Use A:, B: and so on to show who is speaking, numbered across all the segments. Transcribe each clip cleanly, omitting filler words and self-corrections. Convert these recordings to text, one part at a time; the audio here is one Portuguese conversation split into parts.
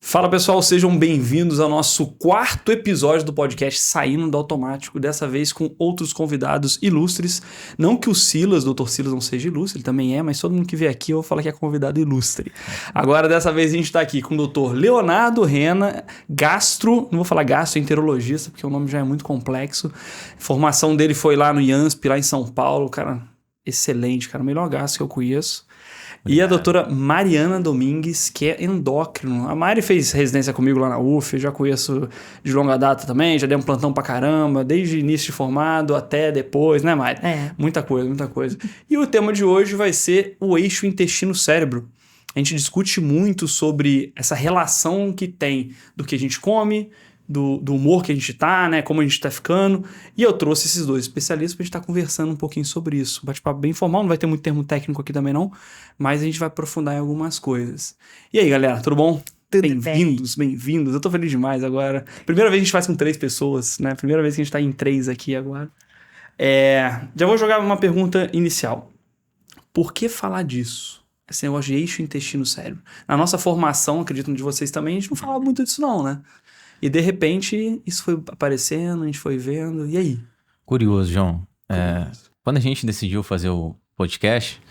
A: Fala pessoal, sejam bem-vindos ao nosso quarto episódio do podcast Saindo do Automático, dessa vez com outros convidados ilustres. Não que o Silas, Dr. Silas, não seja ilustre, ele também é, mas todo mundo que vem aqui eu vou falar que é convidado ilustre. Agora, dessa vez a gente está aqui com o Dr. Leonardo Rena, não vou falar gastroenterologista, porque o nome já é muito complexo. A formação dele foi lá no IANSP, lá em São Paulo, cara, excelente, cara, o melhor gastro que eu conheço. E a doutora Mariana Domingues, que é endócrino. A Mari fez residência comigo lá na UF, eu já conheço de longa data também, já dei um plantão pra caramba, desde início de formado até depois, né, Mari? Muita coisa. E o tema de hoje vai ser o eixo intestino-cérebro. A gente discute muito sobre essa relação que tem do que a gente come, do humor que a gente tá, né? Como a gente tá ficando. E eu trouxe esses dois especialistas pra gente estar conversando um pouquinho sobre isso. Bate-papo bem informal, não vai ter muito termo técnico aqui também não, mas a gente vai aprofundar em algumas coisas. E aí, galera, tudo bom? Bem-vindos. Eu tô feliz demais agora. Primeira vez que a gente faz com 3 pessoas, né? Primeira vez que a gente tá em 3 aqui agora. Já vou jogar uma pergunta inicial. Por que falar disso? Esse negócio de eixo intestino-cérebro. Na nossa formação, acredito de vocês também, a gente não falava muito disso não, né? E de repente, isso foi aparecendo, a gente foi vendo, e aí?
B: Curioso, João. Quando a gente decidiu fazer o podcast,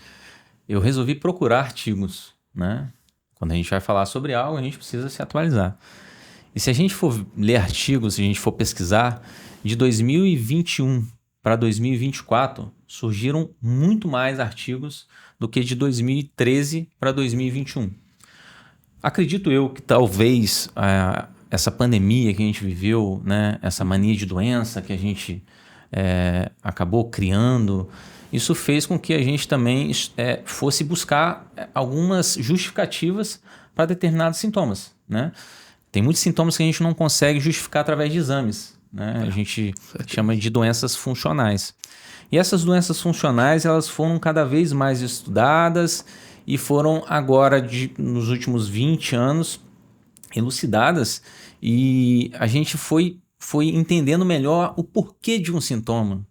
B: eu resolvi procurar artigos, né? Quando a gente vai falar sobre algo, a gente precisa se atualizar. E se a gente for ler artigos, se a gente for pesquisar, de 2021 para 2024, surgiram muito mais artigos do que de 2013 para 2021. Acredito eu que talvez essa pandemia que a gente viveu, né, essa mania de doença que a gente acabou criando, isso fez com que a gente também fosse buscar algumas justificativas para determinados sintomas, né? Tem muitos sintomas que a gente não consegue justificar através de exames, né? A gente chama de doenças funcionais. E essas doenças funcionais, elas foram cada vez mais estudadas e foram agora, nos últimos 20 anos, elucidadas, e a gente foi entendendo melhor o porquê de um sintoma,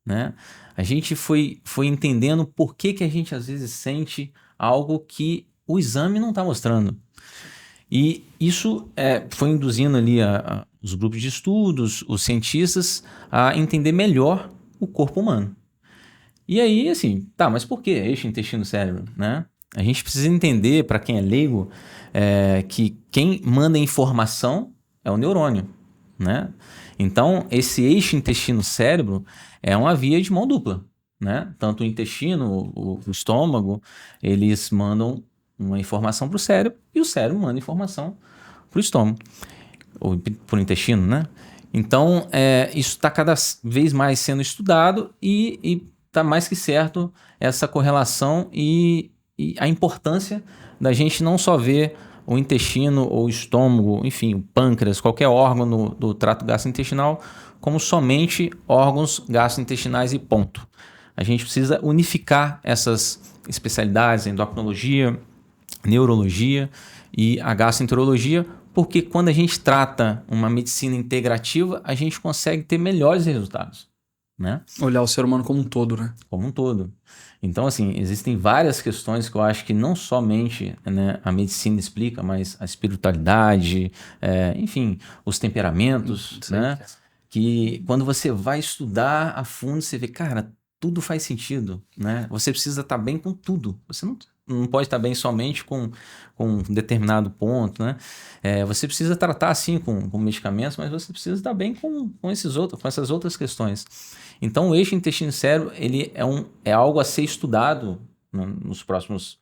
B: né? A gente foi entendendo por que a gente às vezes sente algo que o exame não está mostrando. E isso foi induzindo ali os grupos de estudos, os cientistas, a entender melhor o corpo humano. E aí, assim, mas por que eixo intestino-cérebro, né? A gente precisa entender, para quem é leigo, que quem manda informação é o neurônio, né? Então, esse eixo intestino-cérebro é uma via de mão dupla, né? Tanto o intestino, o estômago, eles mandam uma informação para o cérebro e o cérebro manda informação para o estômago, ou para o intestino, né? Então, isso está cada vez mais sendo estudado e está mais que certo essa correlação e a importância da gente não só ver o intestino ou o estômago, enfim, o pâncreas, qualquer órgão do trato gastrointestinal, como somente órgãos gastrointestinais e ponto. A gente precisa unificar essas especialidades, a endocrinologia, neurologia e a gastroenterologia, porque quando a gente trata uma medicina integrativa, a gente consegue ter melhores resultados, né?
A: Olhar o ser humano como um todo, né?
B: Como um todo. Então, assim, existem várias questões que eu acho que não somente, né, a medicina explica, mas a espiritualidade, enfim, os temperamentos, né? Que quando você vai estudar a fundo, você vê, cara, tudo faz sentido, né? Você precisa estar bem com tudo. Você não pode estar bem somente com um determinado ponto, né? Você precisa tratar, sim, com medicamentos, mas você precisa estar bem com essas outras questões. Então, o eixo intestino-cérebro, ele é algo a ser estudado nos próximos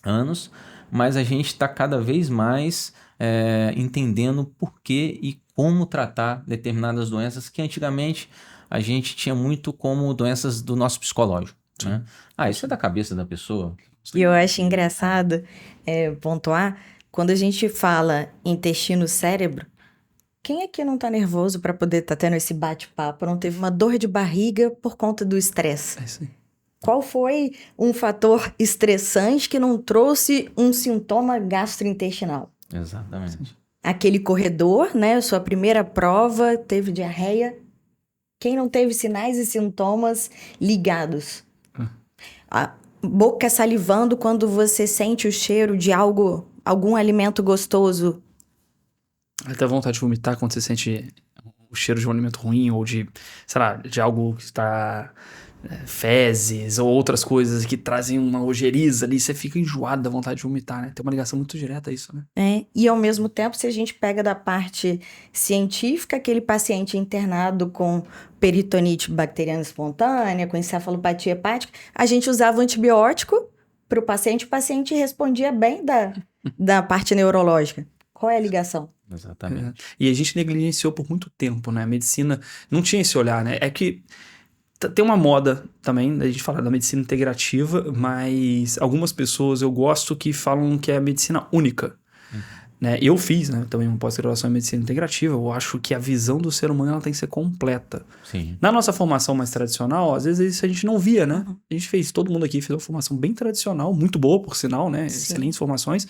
B: anos, mas a gente está cada vez mais entendendo por que e como tratar determinadas doenças que antigamente a gente tinha muito como doenças do nosso psicológico, né? Isso é da cabeça da pessoa.
C: E eu acho engraçado pontuar, quando a gente fala intestino-cérebro, quem aqui não tá nervoso para poder estar tendo esse bate-papo, não teve uma dor de barriga por conta do estresse?
A: Sim.
C: Qual foi um fator estressante que não trouxe um sintoma gastrointestinal?
B: Exatamente.
C: Aquele corredor, né? Sua primeira prova, teve diarreia. Quem não teve sinais e sintomas ligados? A boca salivando quando você sente o cheiro de algum alimento gostoso.
A: Até vontade de vomitar quando você sente o cheiro de um alimento ruim ou de, sei lá, de algo que está fezes ou outras coisas que trazem uma ojeriza ali, você fica enjoado da vontade de vomitar, né? Tem uma ligação muito direta a isso, né?
C: E ao mesmo tempo, se a gente pega da parte científica, aquele paciente internado com peritonite bacteriana espontânea, com encefalopatia hepática, a gente usava antibiótico para o paciente respondia bem da parte neurológica. Qual é a ligação?
B: Exatamente.
A: E a gente negligenciou por muito tempo, né? A medicina não tinha esse olhar, né? É que tem uma moda também, a gente fala da medicina integrativa, mas algumas pessoas eu gosto que falam que é a medicina única. Né? Eu fiz, né, também uma pós-graduação em medicina integrativa, eu acho que a visão do ser humano ela tem que ser completa.
B: Sim.
A: Na nossa formação mais tradicional, às vezes isso a gente não via, né? A gente fez, todo mundo aqui fez uma formação bem tradicional, muito boa por sinal, né?
C: Sim.
A: Excelentes formações,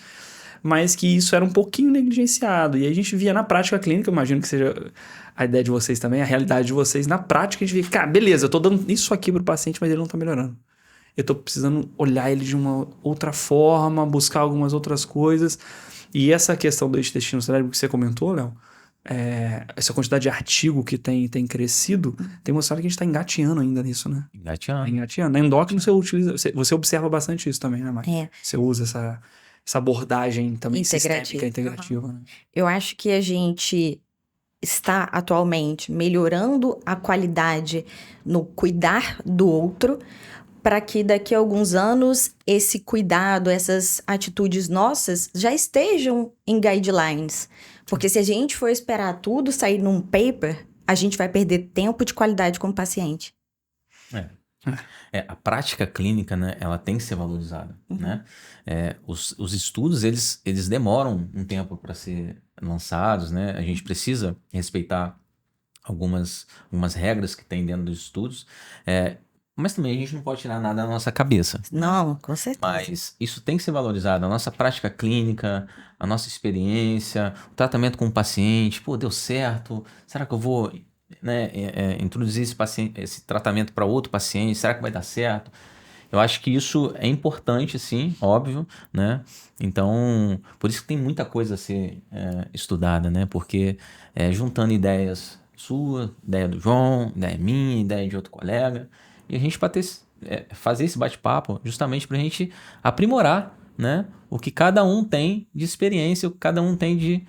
A: mas que isso era um pouquinho negligenciado. E aí a gente via na prática clínica, eu imagino que seja a ideia de vocês também, a realidade de vocês. Na prática a gente via, cara, beleza, eu tô dando isso aqui pro paciente, mas ele não tá melhorando. Eu tô precisando olhar ele de uma outra forma, buscar algumas outras coisas. E essa questão do intestino cérebro que você comentou, Léo, essa quantidade de artigo que tem crescido, tem mostrado que a gente tá engateando ainda nisso, né?
B: Engateando.
A: Tá engateando. Na endócrino você observa bastante isso também, né, Mari? Você usa essa abordagem também sistêmica, integrativa. Né?
C: Eu acho que a gente está atualmente melhorando a qualidade no cuidar do outro, para que daqui a alguns anos esse cuidado, essas atitudes nossas já estejam em guidelines. Porque se a gente for esperar tudo sair num paper, a gente vai perder tempo de qualidade com o paciente.
B: A prática clínica, né, ela tem que ser valorizada, né? Os estudos, eles demoram um tempo para ser lançados, né? A gente precisa respeitar algumas regras que tem dentro dos estudos, mas também a gente não pode tirar nada da nossa cabeça.
C: Não, com certeza.
B: Mas isso tem que ser valorizado. A nossa prática clínica, a nossa experiência, o tratamento com o paciente. Pô, deu certo. Será que eu vou, né, introduzir esse tratamento para outro paciente? Será que vai dar certo? Eu acho que isso é importante, sim, óbvio, né? Então, por isso que tem muita coisa a ser estudada, né? Porque juntando ideias sua, ideia do João, ideia minha, ideia de outro colega, e a gente fazer esse bate-papo justamente para a gente aprimorar, né, o que cada um tem de experiência, o que cada um tem de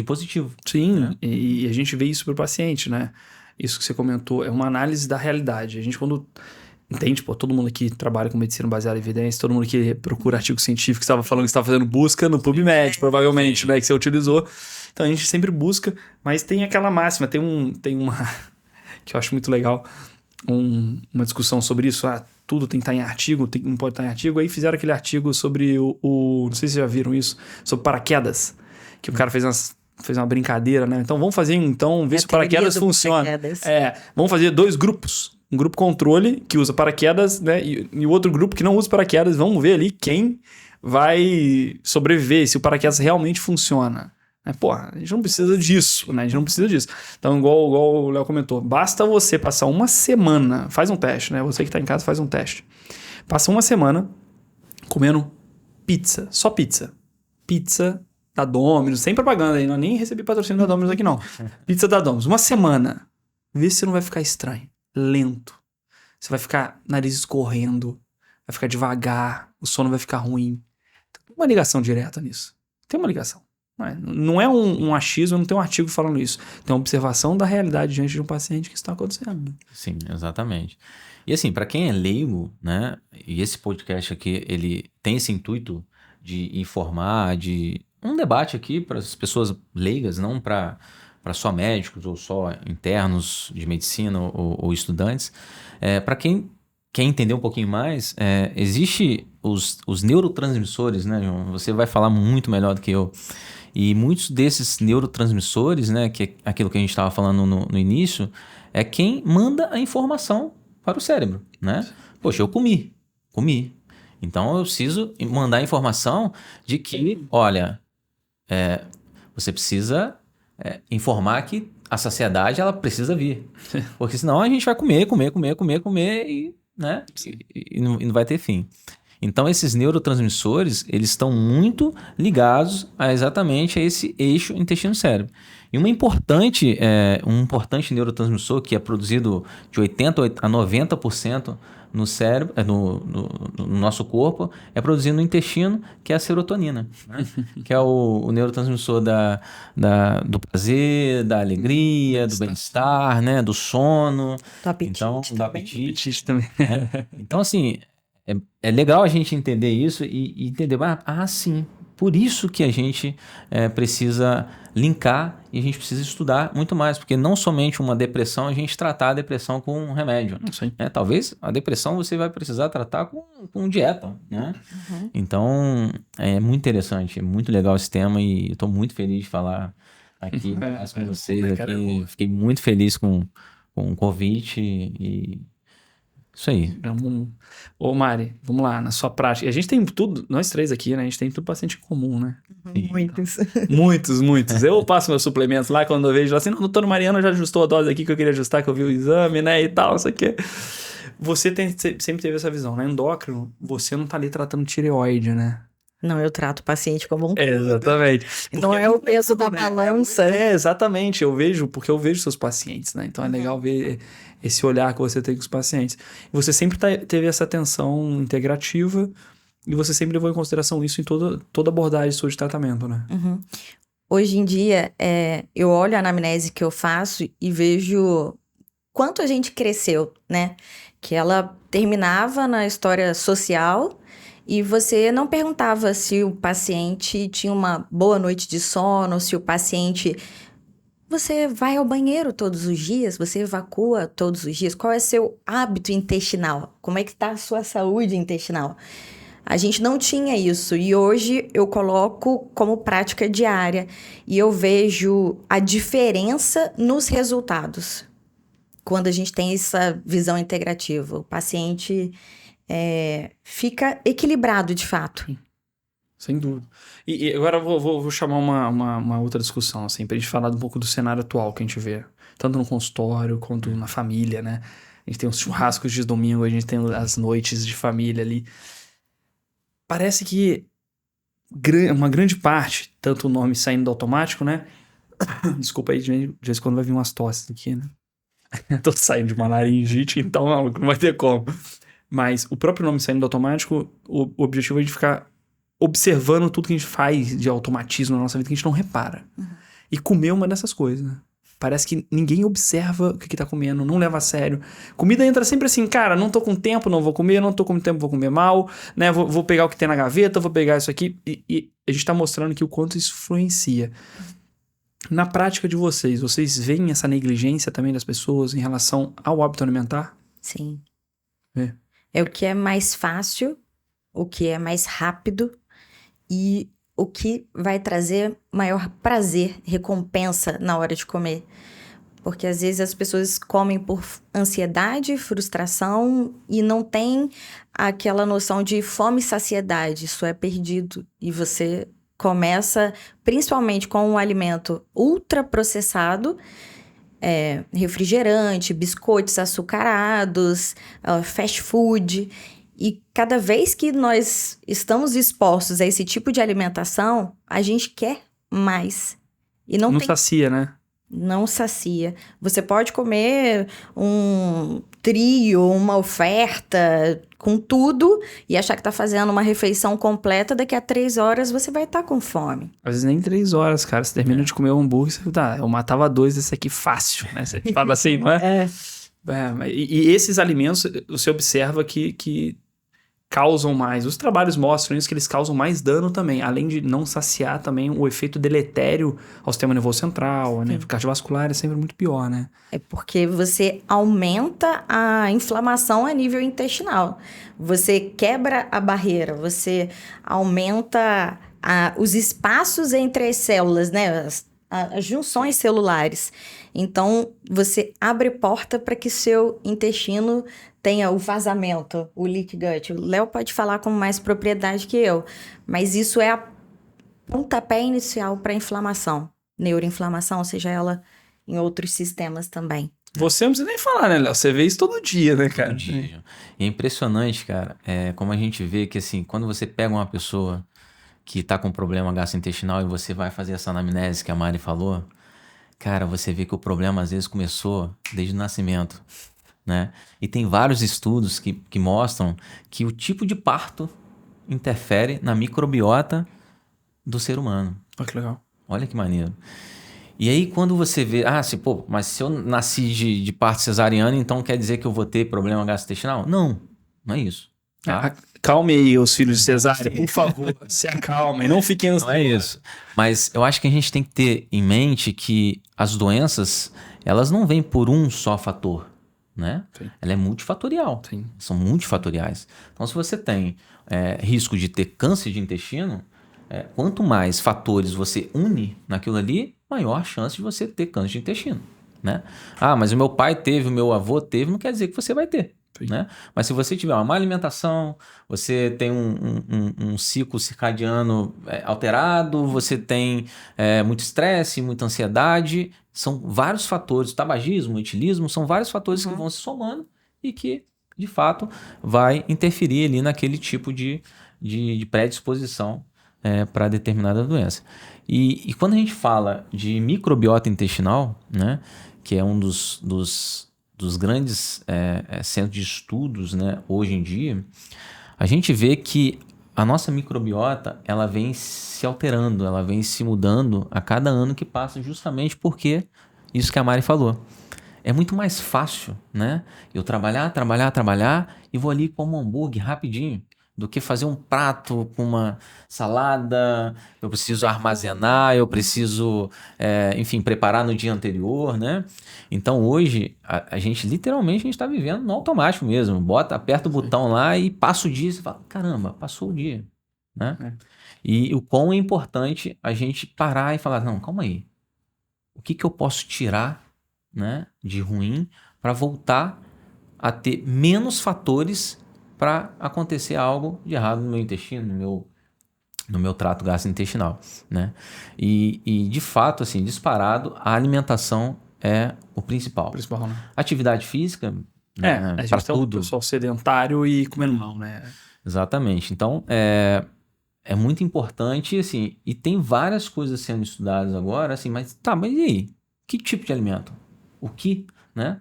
B: positivo.
A: Sim,
B: né?
A: E a gente vê isso para o paciente, né? Isso que você comentou é uma análise da realidade. A gente quando entende, todo mundo aqui trabalha com medicina baseada em evidência, todo mundo que procura artigo científico estava falando que estava fazendo busca no PubMed, provavelmente, né, que você utilizou. Então a gente sempre busca, mas tem aquela máxima, tem uma que eu acho muito legal, uma discussão sobre isso, tudo tem que estar em artigo, não pode estar em artigo. Aí fizeram aquele artigo sobre não sei se vocês já viram isso, sobre paraquedas, que o cara fez uma brincadeira, né? Então vamos fazer, ver se o paraquedas funciona. Vamos fazer 2 grupos. Um grupo controle, que usa paraquedas, né? E o outro grupo que não usa paraquedas. Vamos ver ali quem vai sobreviver, se o paraquedas realmente funciona. A gente não precisa disso, né? A gente não precisa disso. Então, igual o Léo comentou, basta você passar uma semana, faz um teste, né? Você que tá em casa faz um teste. Passa uma semana comendo pizza, só pizza. Pizza da Domino's, sem propaganda aí, não nem recebi patrocínio da Domino's aqui não. Pizza da Domino's, uma semana. Vê se você não vai ficar estranho, lento. Você vai ficar nariz escorrendo, vai ficar devagar, o sono vai ficar ruim. Tem uma ligação direta nisso. Tem uma ligação. Não é um achismo, não tem um artigo falando isso. Tem uma observação da realidade diante de um paciente que está acontecendo.
B: Sim, exatamente. E assim, para quem é leigo, né, e esse podcast aqui, ele tem esse intuito de informar, de um debate aqui para as pessoas leigas, não para só médicos ou só internos de medicina ou estudantes. Para quem quer entender um pouquinho mais, existe os neurotransmissores, né, João? Você vai falar muito melhor do que eu. E muitos desses neurotransmissores, né, que é aquilo que a gente estava falando no início, é quem manda a informação para o cérebro, né? Poxa, eu comi. Então eu preciso mandar a informação de que, olha, você precisa informar que a saciedade ela precisa vir. Porque senão a gente vai comer e, né, e não vai ter fim. Então, esses neurotransmissores, eles estão muito ligados exatamente a esse eixo intestino-cérebro. E um importante neurotransmissor que é produzido de 80% a 90% no cérebro, no nosso corpo, é produzido no intestino, que é a serotonina, né? Que é o neurotransmissor do prazer, da alegria, do bem-estar, né? Do sono.
C: Do apetite
B: Então, do
C: também.
B: apetite também. Então, assim, é legal a gente entender isso e entender, sim, por isso que a gente precisa linkar e a gente precisa estudar muito mais, porque não somente uma depressão, a gente tratar a depressão com um remédio. Né? Talvez a depressão você vai precisar tratar com dieta, né?
C: Uhum.
B: Então, é muito interessante, é muito legal esse tema e eu estou muito feliz de falar aqui com vocês. Aqui. Fiquei muito feliz com o convite e isso aí.
A: Ô Mari, vamos lá, na sua prática. A gente tem tudo, nós três aqui, né? A gente tem tudo paciente em comum, né? Muitos. Eu passo meus suplementos lá quando eu vejo assim, não, doutor Mariano já ajustou a dose aqui que eu queria ajustar, que eu vi o exame, né? E tal, não sei o quê. Você sempre teve essa visão, né? Endócrino, você não tá ali tratando tireoide, né?
C: Não, eu trato o paciente como um...
A: Exatamente.
C: Não é o peso da balança.
A: Exatamente. Porque eu vejo seus pacientes, né? Então é legal ver esse olhar que você tem com os pacientes. Você sempre teve essa atenção integrativa e você sempre levou em consideração isso em toda abordagem sua de tratamento, né?
C: Uhum. Hoje em dia, eu olho a anamnese que eu faço e vejo quanto a gente cresceu, né? Que ela terminava na história social e você não perguntava se o paciente tinha uma boa noite de sono, se o paciente... Você vai ao banheiro todos os dias? Você evacua todos os dias? Qual é seu hábito intestinal? Como é que está a sua saúde intestinal? A gente não tinha isso e hoje eu coloco como prática diária e eu vejo a diferença nos resultados quando a gente tem essa visão integrativa. O paciente fica equilibrado de fato.
A: Sem dúvida. E agora eu vou chamar uma outra discussão, assim, pra gente falar um pouco do cenário atual que a gente vê. Tanto no consultório quanto na família, né? A gente tem os churrascos de domingo, a gente tem as noites de família ali. Parece que uma grande parte, tanto o nome saindo do automático, né? Desculpa aí, de vez em quando vai vir umas tosses aqui, né? Tô saindo de uma laringite, então não vai ter como. Mas o próprio nome saindo do automático, o objetivo é de ficar observando tudo que a gente faz de automatismo na nossa vida que a gente não repara.
C: Uhum.
A: E comer é uma dessas coisas, né? Parece que ninguém observa o que tá comendo, não leva a sério. Comida entra sempre assim, cara, não tô com tempo, não vou comer, não tô com tempo, vou comer mal, né? Vou pegar o que tem na gaveta, vou pegar isso aqui. E a gente tá mostrando aqui o quanto isso influencia. Na prática de vocês veem essa negligência também das pessoas em relação ao hábito alimentar?
C: Sim. É o que é mais fácil, o que é mais rápido e o que vai trazer maior prazer, recompensa na hora de comer. Porque às vezes as pessoas comem por ansiedade, frustração e não tem aquela noção de fome e saciedade. Isso é perdido. E você começa, principalmente com um alimento ultraprocessado, refrigerante, biscoitos açucarados, fast food. E cada vez que nós estamos expostos a esse tipo de alimentação, a gente quer mais. E não
A: sacia, né?
C: Não sacia. Você pode comer um trio, uma oferta com tudo e achar que tá fazendo uma refeição completa, daqui a 3 horas você vai estar com fome.
A: Às vezes nem 3 horas, cara. Você termina de comer um hambúrguer e você fala, eu matava 2 desse aqui fácil, né? Você fala assim, não é? E esses alimentos, você observa que causam mais. Os trabalhos mostram isso, que eles causam mais dano também. Além de não saciar também o efeito deletério ao sistema nervoso central, né? Cardiovascular é sempre muito pior, né?
C: É porque você aumenta a inflamação a nível intestinal. Você quebra a barreira, você aumenta os espaços entre as células, né? As junções celulares. Então, você abre porta para que seu intestino tenha o vazamento, o leak gut. O Léo pode falar com mais propriedade que eu, mas isso é a pontapé inicial para a inflamação, neuroinflamação, seja ela em outros sistemas também.
A: Você não precisa nem falar, né, Léo? Você vê isso todo dia, né, cara?
B: Todo dia. E é impressionante, cara, como a gente vê que, assim, quando você pega uma pessoa que tá com problema gastrointestinal e você vai fazer essa anamnese que a Mari falou, cara, você vê que o problema às vezes começou desde o nascimento, né? E tem vários estudos que mostram que o tipo de parto interfere na microbiota do ser humano.
A: Olha que legal.
B: Olha que maneiro. E aí, quando você vê, mas se eu nasci de parto cesariana, então quer dizer que eu vou ter problema gastrointestinal? Não, não é isso. Tá?
A: Calme aí, os filhos de cesárea, por favor, se acalmem, não fiquem
B: Não é isso. Mas eu acho que a gente tem que ter em mente que as doenças, elas não vêm por um só fator, né?
A: Sim.
B: Ela é multifatorial.
A: Sim.
B: São multifatoriais. Então, se você tem risco de ter câncer de intestino, quanto mais fatores você une naquilo ali, maior a chance de você ter câncer de intestino, né? Mas o meu pai teve, o meu avô teve, não quer dizer que você vai ter, né? Mas se você tiver uma má alimentação, você tem um ciclo circadiano alterado, você tem muito estresse, muita ansiedade, são vários fatores, tabagismo, etilismo, são vários fatores que vão se somando e que, de fato, vai interferir ali naquele tipo de predisposição para determinada doença. E quando a gente fala de microbiota intestinal, né, que é um dos grandes centros de estudos, né, hoje em dia, a gente vê que a nossa microbiota ela vem se alterando, ela vem se mudando a cada ano que passa, justamente porque isso que a Mari falou. É muito mais fácil, né, eu trabalhar e vou ali comer um hambúrguer rapidinho, do que fazer um prato com uma salada, eu preciso armazenar, eu preciso, enfim, preparar no dia anterior, né? Então hoje, a gente literalmente está vivendo no automático mesmo. Aperta o botão lá e passa o dia e você fala, caramba, passou o dia, né? E o quão é importante a gente parar e falar, não, calma aí, o que eu posso tirar, né, de ruim para voltar a ter menos fatores para acontecer algo de errado no meu intestino, no meu trato gastrointestinal, né? E de fato, assim, disparado, a alimentação é o principal.
A: Né?
B: Atividade física,
A: a gente
B: para
A: tem
B: tudo.
A: O pessoal sedentário e comendo mal, né?
B: Exatamente. Então, é muito importante, assim, e tem várias coisas sendo estudadas agora, assim, mas e aí? Que tipo de alimento? O que, né?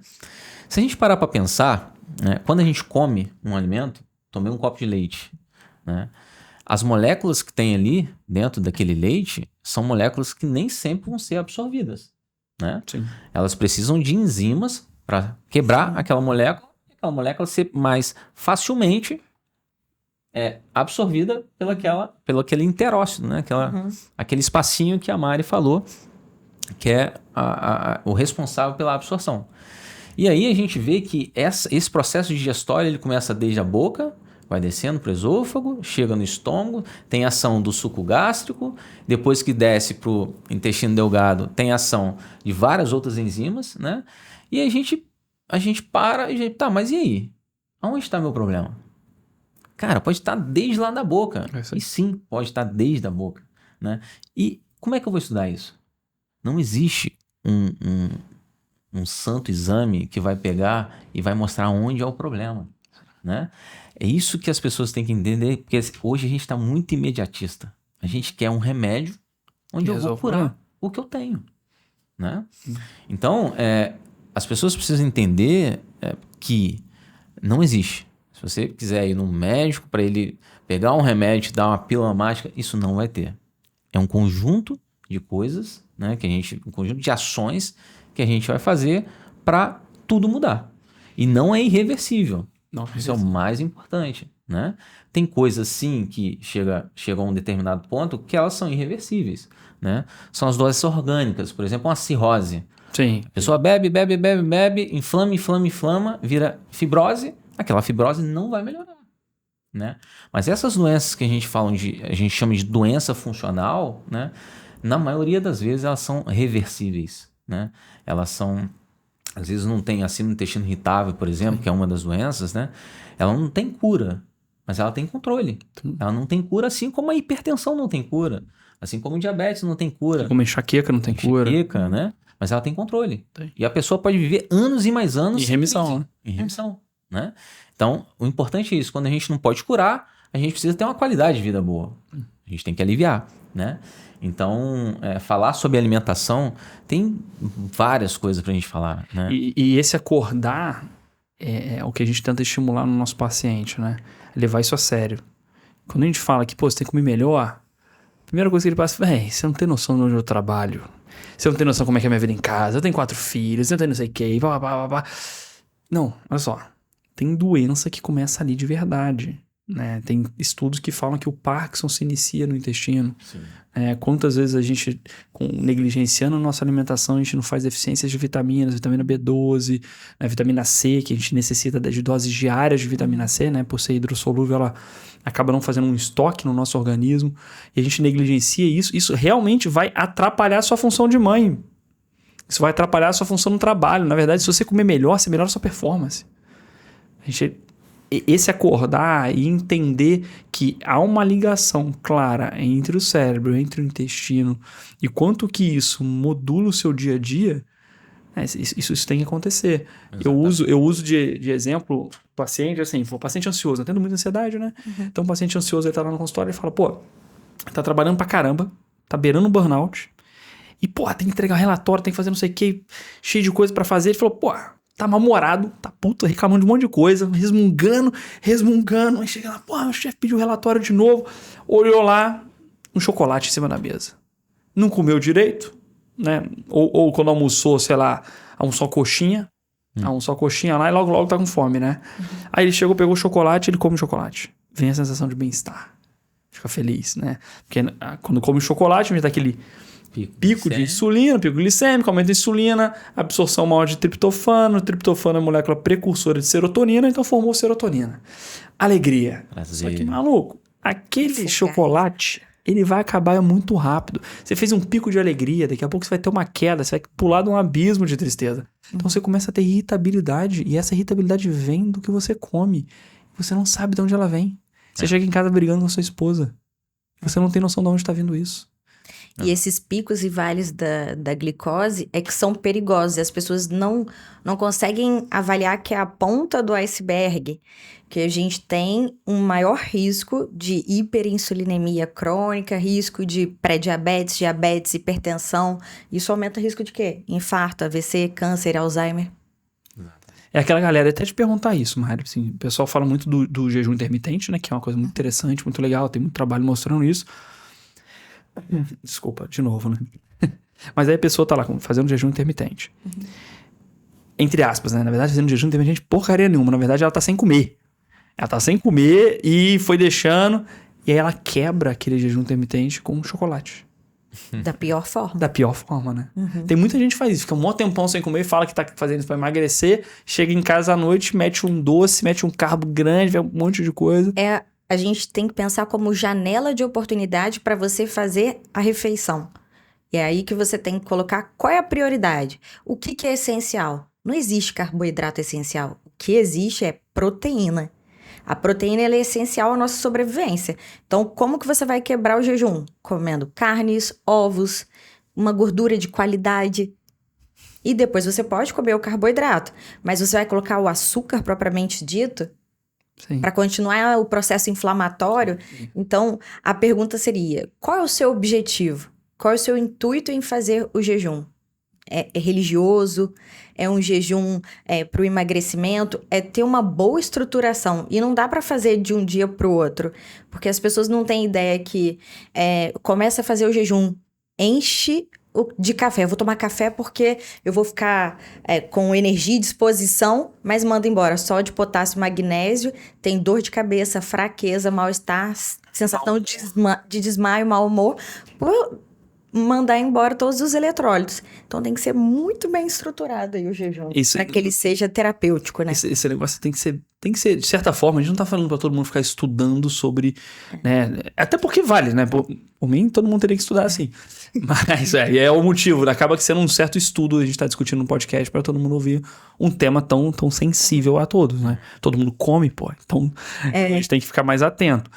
B: Se a gente parar para pensar, né, quando a gente come um alimento, tomei um copo de leite, né? As moléculas que tem ali dentro daquele leite são moléculas que nem sempre vão ser absorvidas, né?
A: Sim.
B: Elas precisam de enzimas para quebrar aquela molécula ser mais facilmente absorvida pelo aquele enterócito, né? Aquele espacinho que a Mari falou, que é o responsável pela absorção. E aí a gente vê que esse processo digestório ele começa desde a boca, vai descendo para o esôfago, chega no estômago, tem ação do suco gástrico, depois que desce para o intestino delgado, tem ação de várias outras enzimas, né? E a gente para e mas e aí? Aonde está meu problema? Cara, pode estar desde lá da boca. E sim, pode estar desde a boca, né? E como é que eu vou estudar isso? Não existe um santo exame que vai pegar e vai mostrar onde é o problema, né? É isso que as pessoas têm que entender, porque hoje a gente está muito imediatista. A gente quer um remédio onde eu vou curar o que eu tenho, né? Então, as pessoas precisam entender que não existe. Se você quiser ir num médico para ele pegar um remédio e dar uma pílula mágica, isso não vai ter. É um conjunto de coisas, né, um conjunto de ações que a gente vai fazer para tudo mudar. E não é irreversível. Isso é o mais importante, né? Tem coisas, sim, que chegam a um determinado ponto que elas são irreversíveis, né? São as doenças orgânicas, por exemplo, uma cirrose.
A: Sim.
B: A pessoa bebe, inflama, vira fibrose. Aquela fibrose não vai melhorar, né? Mas essas doenças que a gente chama de doença funcional, né? Na maioria das vezes elas são reversíveis, né? Elas são, às vezes não tem síndrome do intestino irritável, por exemplo, que é uma das doenças, né? Ela não tem cura, mas ela tem controle. Ela não tem cura, assim como a hipertensão não tem cura, assim como o diabetes não tem cura.
A: Como a enxaqueca não tem cura.
B: Enxaqueca, né? mas ela tem controle.
A: Tem.
B: E a pessoa pode viver anos e mais anos...
A: Em remissão, né?
B: Em remissão, né? Então, o importante é isso. Quando a gente não pode curar, a gente precisa ter uma qualidade de vida boa. A gente tem que aliviar, né? Então, falar sobre alimentação, tem várias coisas pra gente falar, né?
A: E esse acordar é o que a gente tenta estimular no nosso paciente, né? Levar isso a sério. Quando a gente fala que, você tem que comer melhor, a primeira coisa que ele passa é, você não tem noção de onde eu trabalho. Você não tem noção como é que é a minha vida em casa. Eu tenho 4 filhos, eu tenho não sei o que, Não, olha só. Tem doença que começa ali de verdade, né? Tem estudos que falam que o Parkinson se inicia no intestino. Quantas vezes a gente, negligenciando a nossa alimentação, a gente não faz deficiências de vitaminas, vitamina B12, né, vitamina C, que a gente necessita de doses diárias de vitamina C, né? Por ser hidrossolúvel, ela acaba não fazendo um estoque no nosso organismo. E a gente negligencia isso. Isso realmente vai atrapalhar a sua função de mãe. Isso vai atrapalhar a sua função no trabalho. Na verdade, se você comer melhor, você melhora a sua performance. Esse acordar e entender que há uma ligação clara entre o cérebro, entre o intestino, e quanto que isso modula o seu dia a dia, isso tem que acontecer. Exatamente. Eu uso de exemplo paciente, assim, paciente ansioso, tendo muita ansiedade, né? Então o paciente ansioso, ele tá lá no consultório e fala, tá trabalhando pra caramba, tá beirando um burnout, e tem que entregar um relatório, tem que fazer não sei o que, cheio de coisa pra fazer. Ele falou, tá mal-humorado, tá puto, reclamando de um monte de coisa, resmungando. Aí chega lá, meu chefe pediu o relatório de novo. Olhou lá, um chocolate em cima da mesa. Não comeu direito, né? Ou quando almoçou, sei lá, almoçou coxinha. Almoçou coxinha lá e logo tá com fome, né? Aí ele chegou, pegou o chocolate, ele come o chocolate. Vem a sensação de bem-estar. Fica feliz, né? Porque quando come o chocolate, a gente dá aquele... Pico de insulina, pico glicêmico, aumento de insulina, absorção maior de triptofano. Triptofano é molécula precursora de serotonina, então formou serotonina. Alegria.
B: Prazer.
A: Só que, maluco, aquele chocolate, ele vai acabar muito rápido. Você fez um pico de alegria, daqui a pouco você vai ter uma queda, você vai pular de um abismo de tristeza. Então você começa a ter irritabilidade, e essa irritabilidade vem do que você come. Você não sabe de onde ela vem. Você chega em casa brigando com a sua esposa. Você não tem noção de onde está vindo isso.
C: E esses picos e vales da glicose é que são perigosos. E as pessoas não conseguem avaliar que é a ponta do iceberg. Que a gente tem um maior risco de hiperinsulinemia crônica, risco de pré-diabetes, diabetes, hipertensão. Isso aumenta o risco de quê? Infarto, AVC, câncer, Alzheimer.
A: É aquela galera, até te perguntar isso, Mário. Assim, o pessoal fala muito do jejum intermitente, né? Que é uma coisa muito interessante, muito legal. Tem muito trabalho mostrando isso. Desculpa, de novo, né? Mas aí a pessoa tá lá fazendo jejum intermitente. Entre aspas, né? Na verdade, fazendo jejum intermitente porcaria nenhuma. Na verdade, ela tá sem comer. Ela tá sem comer e foi deixando. E aí ela quebra aquele jejum intermitente com chocolate.
C: Da pior forma.
A: Da pior forma, né? Tem muita gente que faz isso. Fica um maior tempão sem comer, fala que tá fazendo isso pra emagrecer. Chega em casa à noite, mete um doce, mete um carbo grande, um monte de coisa.
C: A gente tem que pensar como janela de oportunidade para você fazer a refeição. E é aí que você tem que colocar qual é a prioridade. O que é essencial? Não existe carboidrato essencial. O que existe é proteína. A proteína ela é essencial à nossa sobrevivência. Então, como que você vai quebrar o jejum? Comendo carnes, ovos, uma gordura de qualidade. E depois você pode comer o carboidrato. Mas você vai colocar o açúcar propriamente dito... Para continuar o processo inflamatório. Então, a pergunta seria, qual é o seu objetivo? Qual é o seu intuito em fazer o jejum? É religioso? É um jejum para o emagrecimento? É ter uma boa estruturação. E não dá para fazer de um dia para o outro. Porque as pessoas não têm ideia que começa a fazer o jejum, enche de café. Eu vou tomar café porque eu vou ficar com energia e disposição, mas manda embora. Sódio, potássio, magnésio, tem dor de cabeça, fraqueza, mal-estar, sensação de desmaio, mau humor, por mandar embora todos os eletrólitos. Então tem que ser muito bem estruturado aí o jejum, para que ele seja terapêutico, né?
A: Esse negócio tem que ser, de certa forma, a gente não tá falando pra todo mundo ficar estudando sobre, né? Até porque vale, né? Por mim, todo mundo teria que estudar assim. Mas é o motivo, acaba que sendo um certo estudo, a gente tá discutindo no podcast pra todo mundo ouvir um tema tão sensível a todos, né? Todo mundo come, então a gente tem que ficar mais atento.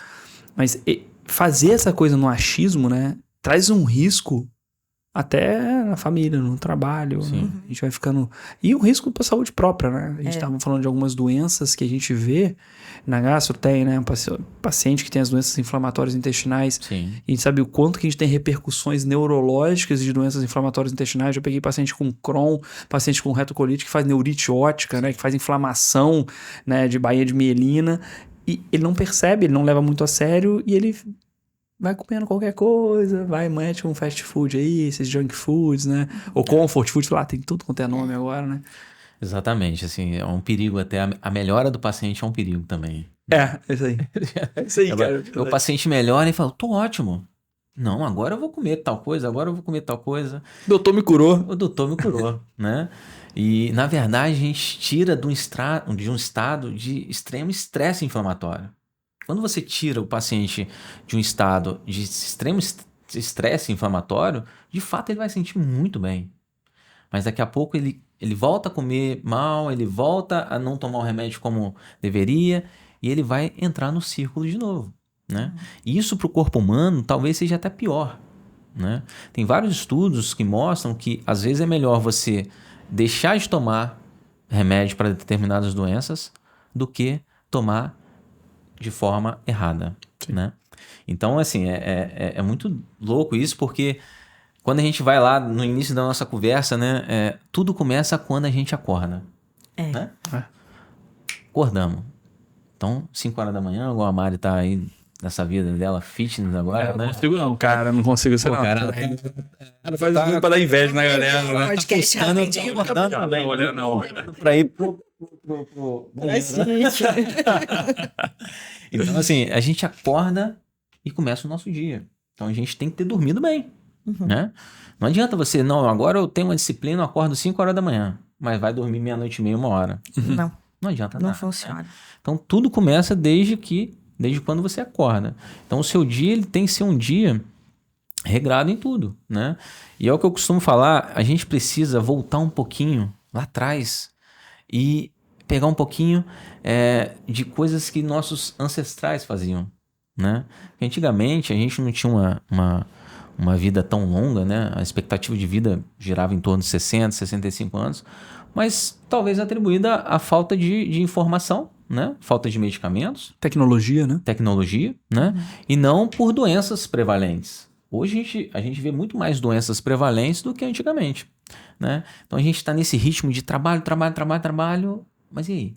A: Mas fazer essa coisa no achismo, né? Traz um risco até na família, no trabalho, né? A gente vai ficando... E um risco para a saúde própria, né? A gente estava falando de algumas doenças que a gente vê na gastro, tem, né? Paciente que tem as doenças inflamatórias intestinais.
B: Sim.
A: A gente sabe o quanto que a gente tem repercussões neurológicas de doenças inflamatórias intestinais. Já peguei paciente com Crohn, paciente com retocolite que faz neurite ótica, né? Que faz inflamação, né? De baía de mielina. E ele não percebe, ele não leva muito a sério e ele vai comendo qualquer coisa, vai, mete um fast food aí, esses junk foods, né? Ou comfort food, lá, tem tudo quanto é nome agora, né?
B: Exatamente, assim, é um perigo até, a melhora do paciente é um perigo também.
A: É isso aí. É isso aí, cara.
B: O paciente melhora e fala, tô ótimo. Não, agora eu vou comer tal coisa, agora eu vou comer tal coisa.
A: O doutor me curou.
B: O doutor me curou, né? E, na verdade, a gente tira de um estado de extremo estresse inflamatório. Quando você tira o paciente de um estado de extremo estresse inflamatório, de fato ele vai sentir muito bem. Mas daqui a pouco ele volta a comer mal, ele volta a não tomar o remédio como deveria e ele vai entrar no círculo de novo, né? E isso para o corpo humano talvez seja até pior, né? Tem vários estudos que mostram que às vezes é melhor você deixar de tomar remédio para determinadas doenças do que tomar de forma errada, né? Então, assim, é muito louco isso, porque quando a gente vai lá no início da nossa conversa, né? Tudo começa quando a gente acorda, né? Acordamos. Então, 5 horas da manhã, igual a Mari tá aí nessa vida dela, fitness agora, né?
A: Não consigo não, cara, não consigo ser não.
B: Cara,
A: Ela faz isso pra dar inveja na galera, né?
C: Podcast rapidinho.
A: Não.
B: Pra ir pro Então, assim, a gente acorda e começa o nosso dia. Então, a gente tem que ter dormido bem, né? Não adianta você, não, agora eu tenho uma disciplina, eu acordo 5 horas da manhã, mas vai dormir meia-noite e meia, 1 hora. Não adianta nada.
C: Não funciona.
B: Né? Então, tudo começa desde quando você acorda. Então, o seu dia ele tem que ser um dia regrado em tudo, né? E é o que eu costumo falar, a gente precisa voltar um pouquinho lá atrás e pegar um pouquinho de coisas que nossos ancestrais faziam, né? Porque antigamente a gente não tinha uma vida tão longa, né? A expectativa de vida girava em torno de 60, 65 anos, mas talvez atribuída à falta de informação, né? Falta de medicamentos.
A: Tecnologia, né?
B: E não por doenças prevalentes. Hoje a gente vê muito mais doenças prevalentes do que antigamente, né? Então a gente está nesse ritmo de trabalho, mas e aí?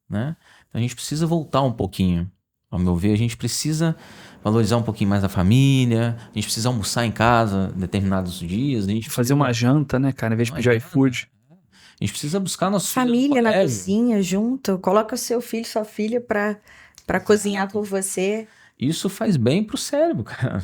B: Né? Então a gente precisa voltar um pouquinho. Ao meu ver, a gente precisa valorizar um pouquinho mais a família, a gente precisa almoçar em casa determinados dias. A gente
A: fazer uma janta, né, cara, em vez de pedir iFood.
B: A gente precisa buscar nosso
C: família na cozinha junto, coloca o seu filho, sua filha pra cozinhar por você.
B: Isso faz bem pro cérebro, cara.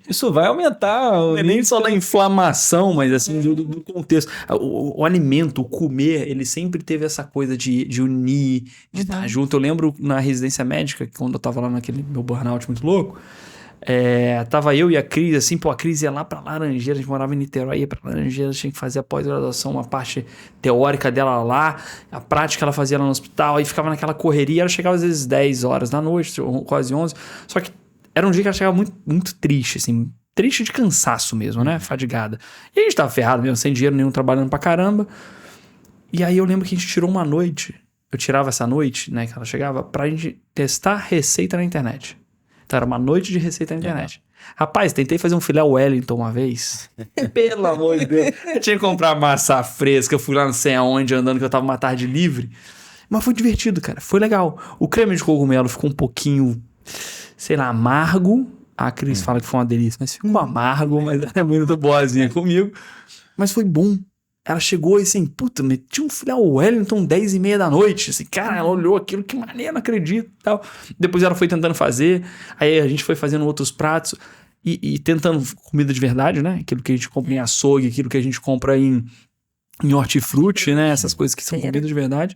B: Isso vai aumentar.
A: Não é nem só da inflamação, mas assim, do contexto. O alimento, o comer, ele sempre teve essa coisa de unir, de estar junto. Eu lembro na residência médica, quando eu tava lá naquele meu burnout muito louco, tava eu e a Cris, assim, a Cris ia lá pra Laranjeiras, a gente morava em Niterói, ia pra Laranjeiras, tinha que fazer a pós-graduação, uma parte teórica dela lá, a prática ela fazia lá no hospital, aí ficava naquela correria, ela chegava às vezes 10 horas da noite, quase 11, só que era um dia que ela chegava muito, muito triste, assim, triste de cansaço mesmo, né, fadigada. E a gente tava ferrado mesmo, sem dinheiro nenhum, trabalhando pra caramba, e aí eu lembro que a gente tirou uma noite, eu tirava essa noite, né, que ela chegava, pra gente testar receita na internet. Então era uma noite de receita na internet. Rapaz, tentei fazer um filé Wellington uma vez. Pelo amor de Deus. Eu tinha que comprar massa fresca, eu fui lá não sei aonde andando, que eu tava uma tarde livre. Mas foi divertido, cara. Foi legal. O creme de cogumelo ficou um pouquinho, sei lá, amargo. A Cris fala que foi uma delícia, mas ficou amargo, mas ela é muito boazinha comigo. Mas foi bom. Ela chegou e assim, puta, meti um filé Wellington 10h30 da noite. Assim, cara, ela olhou aquilo, que maneiro, não acredito e tal. Depois ela foi tentando fazer, aí a gente foi fazendo outros pratos e tentando comida de verdade, né? Aquilo que a gente compra em açougue, aquilo que a gente compra em hortifruti, né? Essas coisas que são comida de verdade.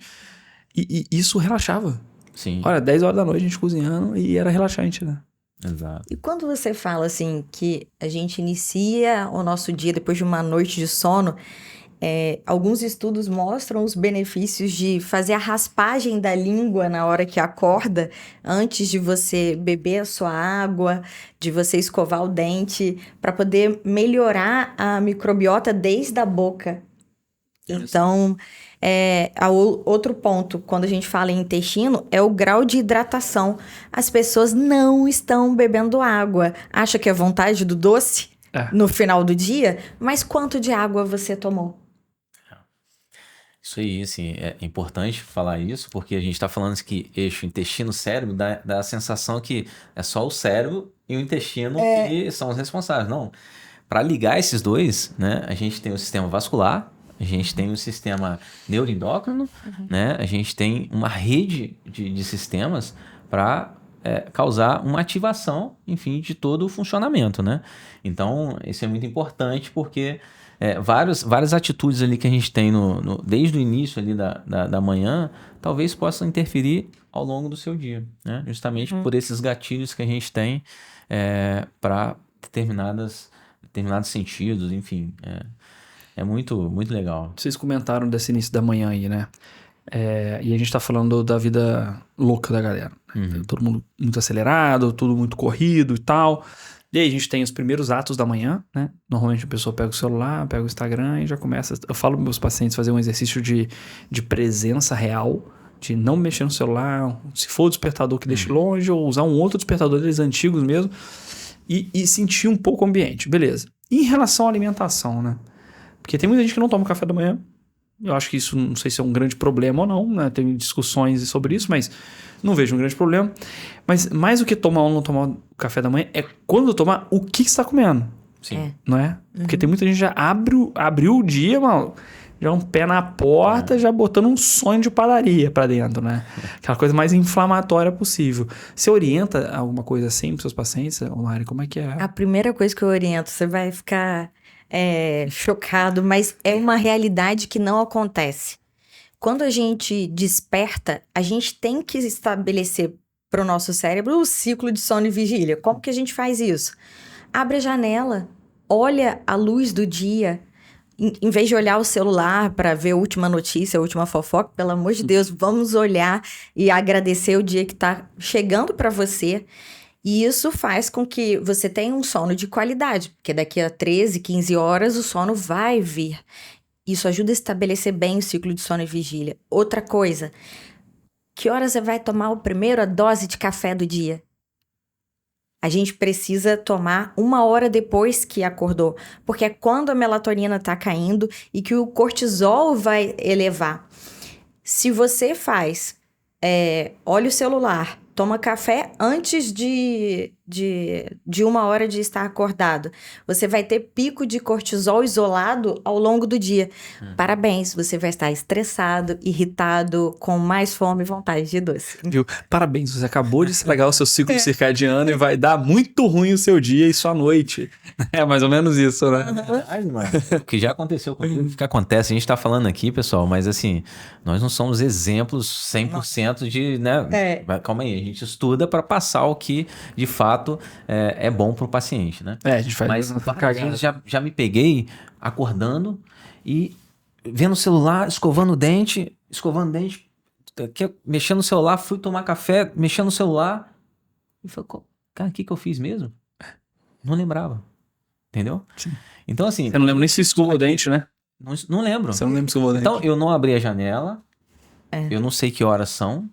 A: E isso relaxava.
B: Sim.
A: Olha, 10 horas da noite a gente cozinhando e era relaxante, né?
B: Exato.
C: E quando você fala assim, que a gente inicia o nosso dia depois de uma noite de sono, Alguns estudos mostram os benefícios de fazer a raspagem da língua na hora que acorda, antes de você beber a sua água, de você escovar o dente, para poder melhorar a microbiota desde a boca. Então, outro ponto, quando a gente fala em intestino, é o grau de hidratação. As pessoas não estão bebendo água. Acha que é vontade do doce no final do dia? Mas quanto de água você tomou?
B: Isso aí, assim, é importante falar isso, porque a gente está falando que eixo intestino-cérebro dá a sensação que é só o cérebro e o intestino que são os responsáveis. Não, para ligar esses dois, né, a gente tem o sistema vascular, a gente tem o sistema neuroendócrino, né, a gente tem uma rede de sistemas para causar uma ativação, enfim, de todo o funcionamento, né? Então, isso é muito importante porque várias atitudes ali que a gente tem desde o início ali da manhã, talvez possam interferir ao longo do seu dia, né? Justamente por esses gatilhos que a gente tem para determinados sentidos, enfim. É muito, muito legal.
A: Vocês comentaram desse início da manhã aí, né? E a gente tá falando da vida louca da galera. Né? Todo mundo muito acelerado, tudo muito corrido e tal. E aí a gente tem os primeiros atos da manhã, né? Normalmente a pessoa pega o celular, pega o Instagram e já começa... Eu falo para meus pacientes fazer um exercício de presença real, de não mexer no celular, se for o despertador que deixe longe, ou usar um outro despertador deles antigos mesmo, e sentir um pouco o ambiente. Beleza. E em relação à alimentação, né? Porque tem muita gente que não toma café da manhã. Eu acho que isso, não sei se é um grande problema ou não, né? Tem discussões sobre isso, mas não vejo um grande problema. Mas mais do que tomar ou não tomar o café da manhã, é quando tomar o que você está comendo.
B: Sim.
A: Não é? Porque tem muita gente que já abriu o dia, mano, já um pé na porta, já botando um sonho de padaria pra dentro, né? Aquela coisa mais inflamatória possível. Você orienta alguma coisa assim pros seus pacientes, Mari? Como é que é?
C: A primeira coisa que eu oriento, você vai ficar chocado, mas é uma realidade que não acontece. Quando a gente desperta, a gente tem que estabelecer para o nosso cérebro o ciclo de sono e vigília. Como que a gente faz isso? Abre a janela, olha a luz do dia. Em vez de olhar o celular para ver a última notícia, a última fofoca, pelo amor de Deus, vamos olhar e agradecer o dia que está chegando para você. E isso faz com que você tenha um sono de qualidade, porque daqui a 13, 15 horas o sono vai vir. Isso ajuda a estabelecer bem o ciclo de sono e vigília. Outra coisa, que horas você vai tomar a primeira dose de café do dia? A gente precisa tomar 1 hora depois que acordou, porque é quando a melatonina está caindo e que o cortisol vai elevar. Se você olha o celular, toma café antes de 1 hora de estar acordado, você vai ter pico de cortisol isolado ao longo do dia. Parabéns, você vai estar estressado, irritado, com mais fome e vontade de doce.
A: Viu? Parabéns, você acabou de estragar o seu ciclo circadiano e vai dar muito ruim o seu dia e sua noite. É mais ou menos isso, né?
B: O que já aconteceu comigo, o que acontece, a gente tá falando aqui, pessoal, mas assim, nós não somos exemplos 100% de, né? Calma aí, a gente estuda para passar o que de fato é bom pro paciente, né?
A: A gente faz.
B: Mas várias vezes já me peguei acordando e vendo o celular, escovando o dente, mexendo no celular, fui tomar café, mexendo no celular e falei, cara, o que eu fiz mesmo? Não lembrava, entendeu?
A: Sim.
B: Então assim...
A: Você não lembra nem se escovou o dente, né?
B: Não lembro.
A: Você não lembra se escovou o dente.
B: Então eu não abri a janela, eu não sei que horas são,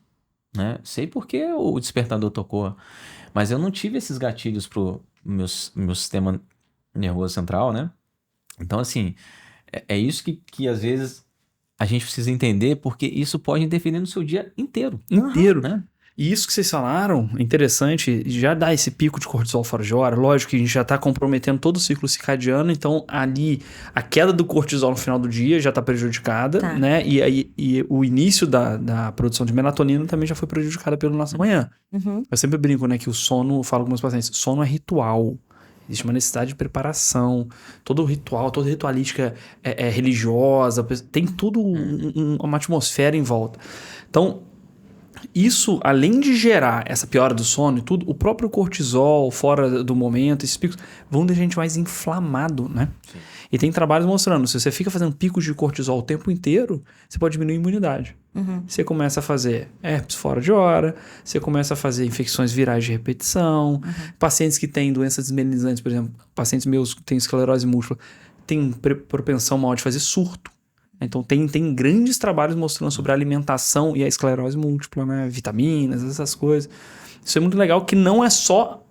B: né? Sei porque o despertador tocou, mas eu não tive esses gatilhos pro meu sistema nervoso central, né? Então, assim, é isso que às vezes a gente precisa entender, porque isso pode interferir no seu dia inteiro.
A: Né? E isso que vocês falaram, interessante, já dá esse pico de cortisol fora de hora. Lógico que a gente já está comprometendo todo o ciclo circadiano, então ali a queda do cortisol no final do dia já está prejudicada, né? E o início da produção de melatonina também já foi prejudicada pelo nosso manhã. Eu sempre brinco, né, que o sono, eu falo com meus pacientes, sono é ritual. Existe uma necessidade de preparação, todo ritual, toda ritualística é religiosa, tem tudo uma atmosfera em volta. Então, Isso, além de gerar essa piora do sono e tudo, o próprio cortisol, fora do momento, esses picos, vão deixar a gente mais inflamado, né?
B: Sim.
A: E tem trabalhos mostrando, se você fica fazendo picos de cortisol o tempo inteiro, você pode diminuir a imunidade. Você começa a fazer herpes fora de hora, você começa a fazer infecções virais de repetição, pacientes que têm doenças desmelinizantes, por exemplo, pacientes meus que têm esclerose múltipla, têm propensão maior de fazer surto. Então tem grandes trabalhos mostrando sobre a alimentação e a esclerose múltipla, né? Vitaminas, essas coisas. Isso é muito legal, que não é só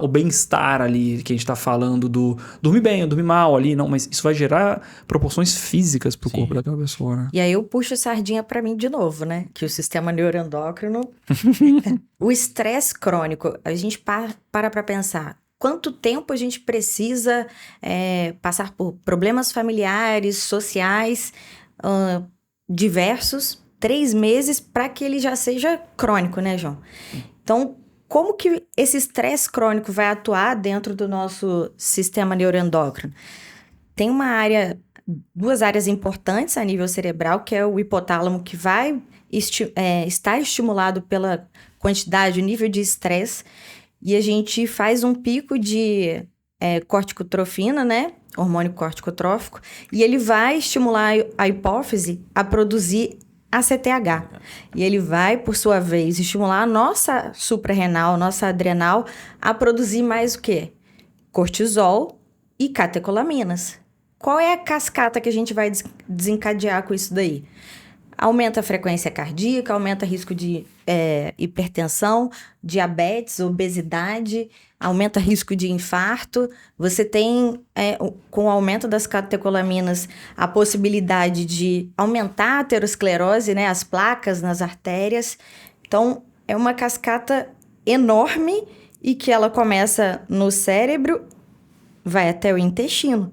A: o bem-estar ali que a gente tá falando do dormir bem, dormir mal ali, não, mas isso vai gerar proporções físicas pro corpo daquela pessoa, né?
C: E aí eu puxo a sardinha pra mim de novo, né? Que o sistema neuroendócrino... O estresse crônico, a gente para pra pensar. Quanto tempo a gente precisa passar por problemas familiares, sociais, diversos, 3 meses para que ele já seja crônico, né, João? Então, como que esse estresse crônico vai atuar dentro do nosso sistema neuroendócrino? Tem duas áreas importantes a nível cerebral, que é o hipotálamo, que vai estar estimulado pela quantidade, o nível de estresse, e a gente faz um pico de corticotrofina, né? Hormônio corticotrófico, e ele vai estimular a hipófise a produzir ACTH. E ele vai, por sua vez, estimular a nossa suprarrenal, nossa adrenal, a produzir mais o quê? Cortisol e catecolaminas. Qual é a cascata que a gente vai desencadear com isso daí? Aumenta a frequência cardíaca, aumenta o risco de hipertensão, diabetes, obesidade, aumenta o risco de infarto. Você tem, com o aumento das catecolaminas, a possibilidade de aumentar a aterosclerose, né, as placas nas artérias. Então, é uma cascata enorme e que ela começa no cérebro, vai até o intestino.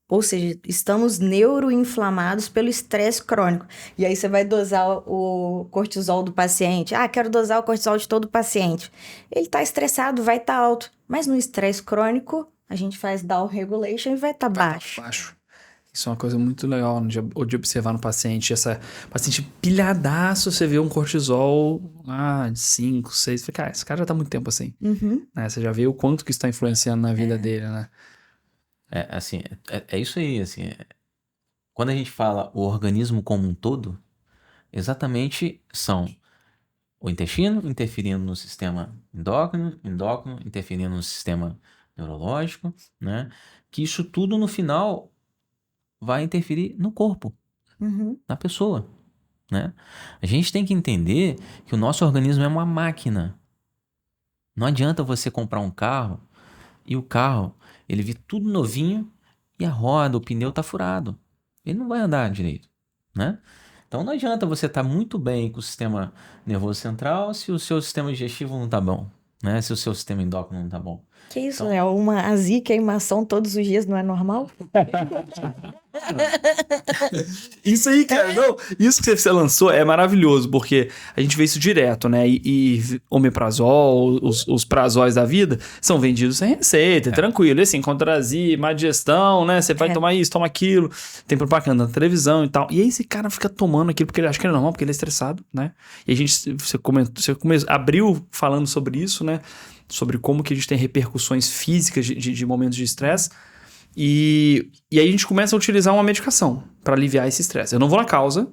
C: Ou seja, estamos neuroinflamados pelo estresse crônico. E aí você vai dosar o cortisol do paciente. Ah, quero dosar o cortisol de todo o paciente. Ele está estressado, vai estar alto. Mas no estresse crônico, a gente faz down regulation e vai estar baixo.
A: Isso é uma coisa muito legal de observar no paciente. Essa paciente pilhadaço, você vê um cortisol de 5, 6. Você fica, esse cara já tá há muito tempo assim. Né? Você já vê o quanto que isso está influenciando na vida dele, né?
B: É isso aí, assim. Quando a gente fala o organismo como um todo, exatamente são o intestino interferindo no sistema endócrino interferindo no sistema neurológico, né? Que isso tudo no final vai interferir no corpo, na pessoa, né? A gente tem que entender que o nosso organismo é uma máquina. Não adianta você comprar um carro e o carro, ele vir tudo novinho e a roda, o pneu tá furado. Ele não vai andar direito, né? Então não adianta você estar muito bem com o sistema nervoso central se o seu sistema digestivo não tá bom, né? Se o seu sistema endócrino não tá bom.
C: Que isso, né? Uma azia e queimação todos os dias não é normal?
A: Isso aí, cara, não, isso que você lançou é maravilhoso, porque a gente vê isso direto, né? E omeprazol, os prazóis da vida, são vendidos sem receita, tranquilo. E assim, contra azia, má digestão, né? Você vai tomar isso, toma aquilo, tem propaganda na televisão e tal. E aí esse cara fica tomando aquilo porque ele acha que é normal, porque ele é estressado, né? E a gente, abriu falando sobre isso, né? Sobre como que a gente tem repercussões físicas de momentos de estresse. E aí a gente começa a utilizar uma medicação para aliviar esse estresse. Eu não vou na causa,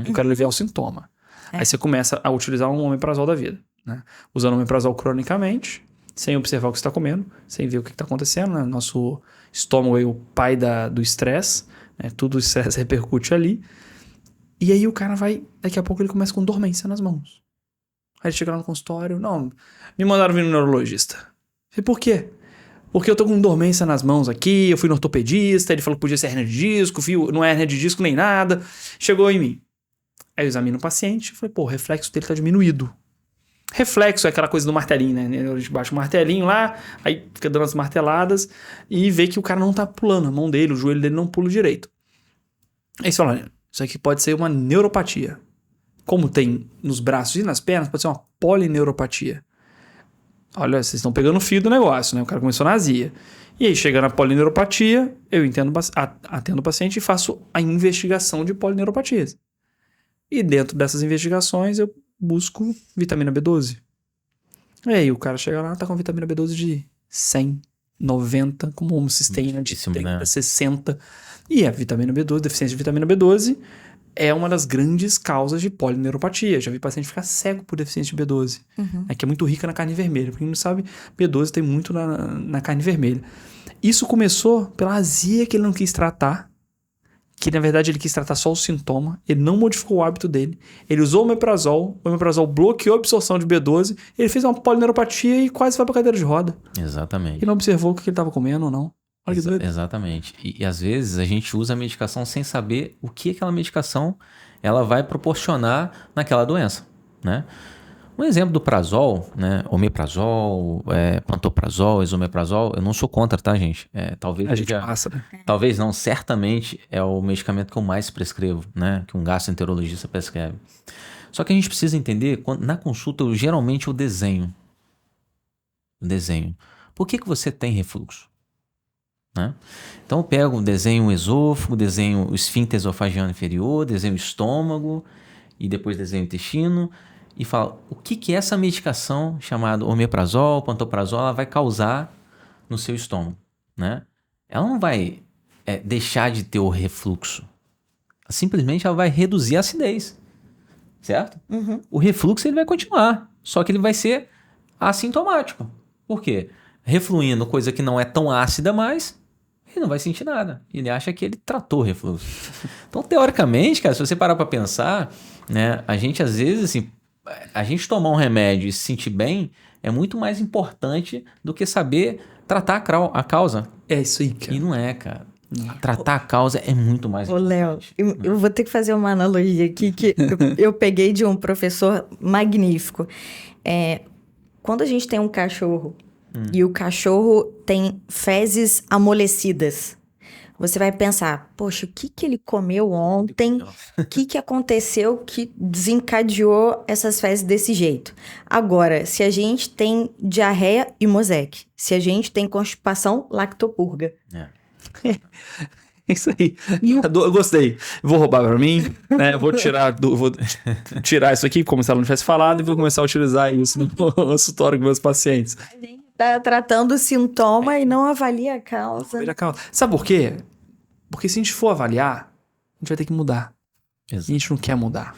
A: eu quero aliviar o sintoma. Aí você começa a utilizar um omeprazol da vida, né? Usando omeprazol cronicamente, sem observar o que você está comendo, sem ver o que está acontecendo, né? Nosso estômago é o pai do estresse, né? Tudo o estresse repercute ali. E aí o cara vai, daqui a pouco ele começa com dormência nas mãos. Aí ele chega lá no consultório, não, me mandaram vir no neurologista. Eu falei, por quê? Porque eu tô com dormência nas mãos aqui, eu fui no ortopedista, ele falou que podia ser hernia de disco, não é hernia de disco nem nada. Chegou em mim. Aí eu examino o paciente, falei, o reflexo dele tá diminuído. Reflexo é aquela coisa do martelinho, né? A gente baixa o martelinho lá, aí fica dando as marteladas e vê que o cara não tá pulando, a mão dele, o joelho dele não pula direito. Aí você fala, isso aqui pode ser uma neuropatia. Como tem nos braços e nas pernas, pode ser uma polineuropatia. Olha, vocês estão pegando o fio do negócio, né? O cara começou na azia. E aí, chega na polineuropatia, eu atendo o paciente e faço a investigação de polineuropatias. E dentro dessas investigações eu busco vitamina B12. E aí o cara chega lá, tá com vitamina B12 de 100, 90, como homocisteína de 30,
B: né?
A: 60. E a vitamina B12, deficiência de vitamina B12, é uma das grandes causas de polineuropatia. Já vi paciente ficar cego por deficiência de B12. Que é muito rica na carne vermelha. Pra quem não sabe, B12 tem muito na carne vermelha. Isso começou pela azia que ele não quis tratar, que na verdade ele quis tratar só o sintoma, ele não modificou o hábito dele, ele usou o omeprazol bloqueou a absorção de B12, ele fez uma polineuropatia e quase foi pra cadeira de roda.
B: Exatamente.
A: E não observou o que ele estava comendo ou não. Olha que doido.
B: Exatamente. E às vezes a gente usa a medicação sem saber o que aquela medicação ela vai proporcionar naquela doença, né? Um exemplo do prazol, né? Omeprazol, pantoprazol, esomeprazol, eu não sou contra, tá, gente? Talvez
A: A gente passa, né?
B: Talvez não, certamente é o medicamento que eu mais prescrevo, né? Que um gastroenterologista prescreve. Só que a gente precisa entender, na consulta, geralmente eu desenho. Por que você tem refluxo? Né? Então eu pego, desenho o esôfago, desenho o esfíncter esofagiano inferior, desenho o estômago e depois desenho o intestino e falo o que essa medicação chamada omeprazol, pantoprazol, ela vai causar no seu estômago, né? Ela não vai deixar de ter o refluxo, simplesmente ela vai reduzir a acidez, certo? O refluxo ele vai continuar, só que ele vai ser assintomático. Por quê? Refluindo coisa que não é tão ácida mais, ele não vai sentir nada. Ele acha que ele tratou o refluxo. Então, teoricamente, cara, se você parar pra pensar, né, a gente às vezes, assim, a gente tomar um remédio e se sentir bem é muito mais importante do que saber tratar a causa.
A: É isso aí, cara.
B: E não é, cara. Tratar a causa é muito mais
C: Ô, Léo, eu vou ter que fazer uma analogia aqui que eu peguei de um professor magnífico. Quando a gente tem um cachorro e o cachorro tem fezes amolecidas, você vai pensar, poxa, o que ele comeu ontem? O que aconteceu que desencadeou essas fezes desse jeito? Agora, se a gente tem diarreia e mosaic, se a gente tem constipação, lactopurga.
A: Isso aí. Eu gostei. Vou roubar pra mim, né? Vou tirar isso aqui, como se ela não tivesse falado, e vou começar a utilizar isso no consultório com meus pacientes.
C: A gente tá tratando o sintoma e não avalia a causa.
A: Sabe por quê? Porque se a gente for avaliar, a gente vai ter que mudar.
B: Exato.
A: E a gente não quer mudar.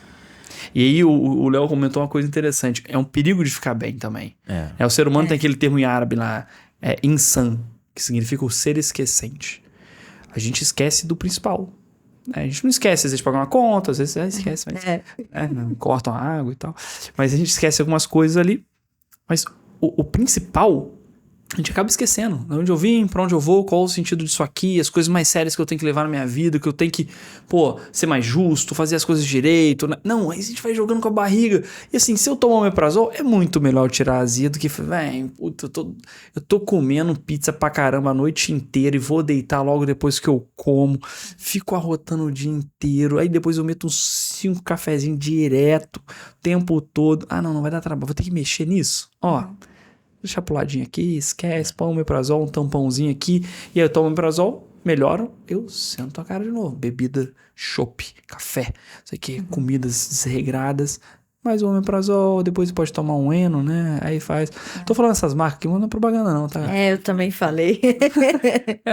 A: E aí o Léo comentou uma coisa interessante. É um perigo de ficar bem também. O ser humano tem aquele termo em árabe lá, insan, que significa o ser esquecente. A gente esquece do principal. A gente não esquece, às vezes paga uma conta, às vezes esquece, mas cortam a água e tal. Mas a gente esquece algumas coisas ali. Mas o principal, a gente acaba esquecendo. De onde eu vim, pra onde eu vou, qual o sentido disso aqui, as coisas mais sérias que eu tenho que levar na minha vida, que eu tenho que, ser mais justo, fazer as coisas direito. Não, aí a gente vai jogando com a barriga. E assim, se eu tomar omeprazol, é muito melhor eu tirar a azia do que, eu tô comendo pizza pra caramba a noite inteira e vou deitar logo depois que eu como. Fico arrotando o dia inteiro. Aí depois eu meto uns 5 cafezinhos direto, o tempo todo. Não vai dar trabalho, vou ter que mexer nisso. Deixa pro ladinho aqui, esquece, põe o omeprazol, um tampãozinho aqui, e aí eu tomo o omeprazol, melhora, eu sento a cara de novo. Bebida, chopp, café, isso aqui, comidas desregradas, mas o omeprazol, depois você pode tomar um Eno, né? Aí faz. Tô falando essas marcas aqui, não é propaganda não, tá?
C: Eu também falei.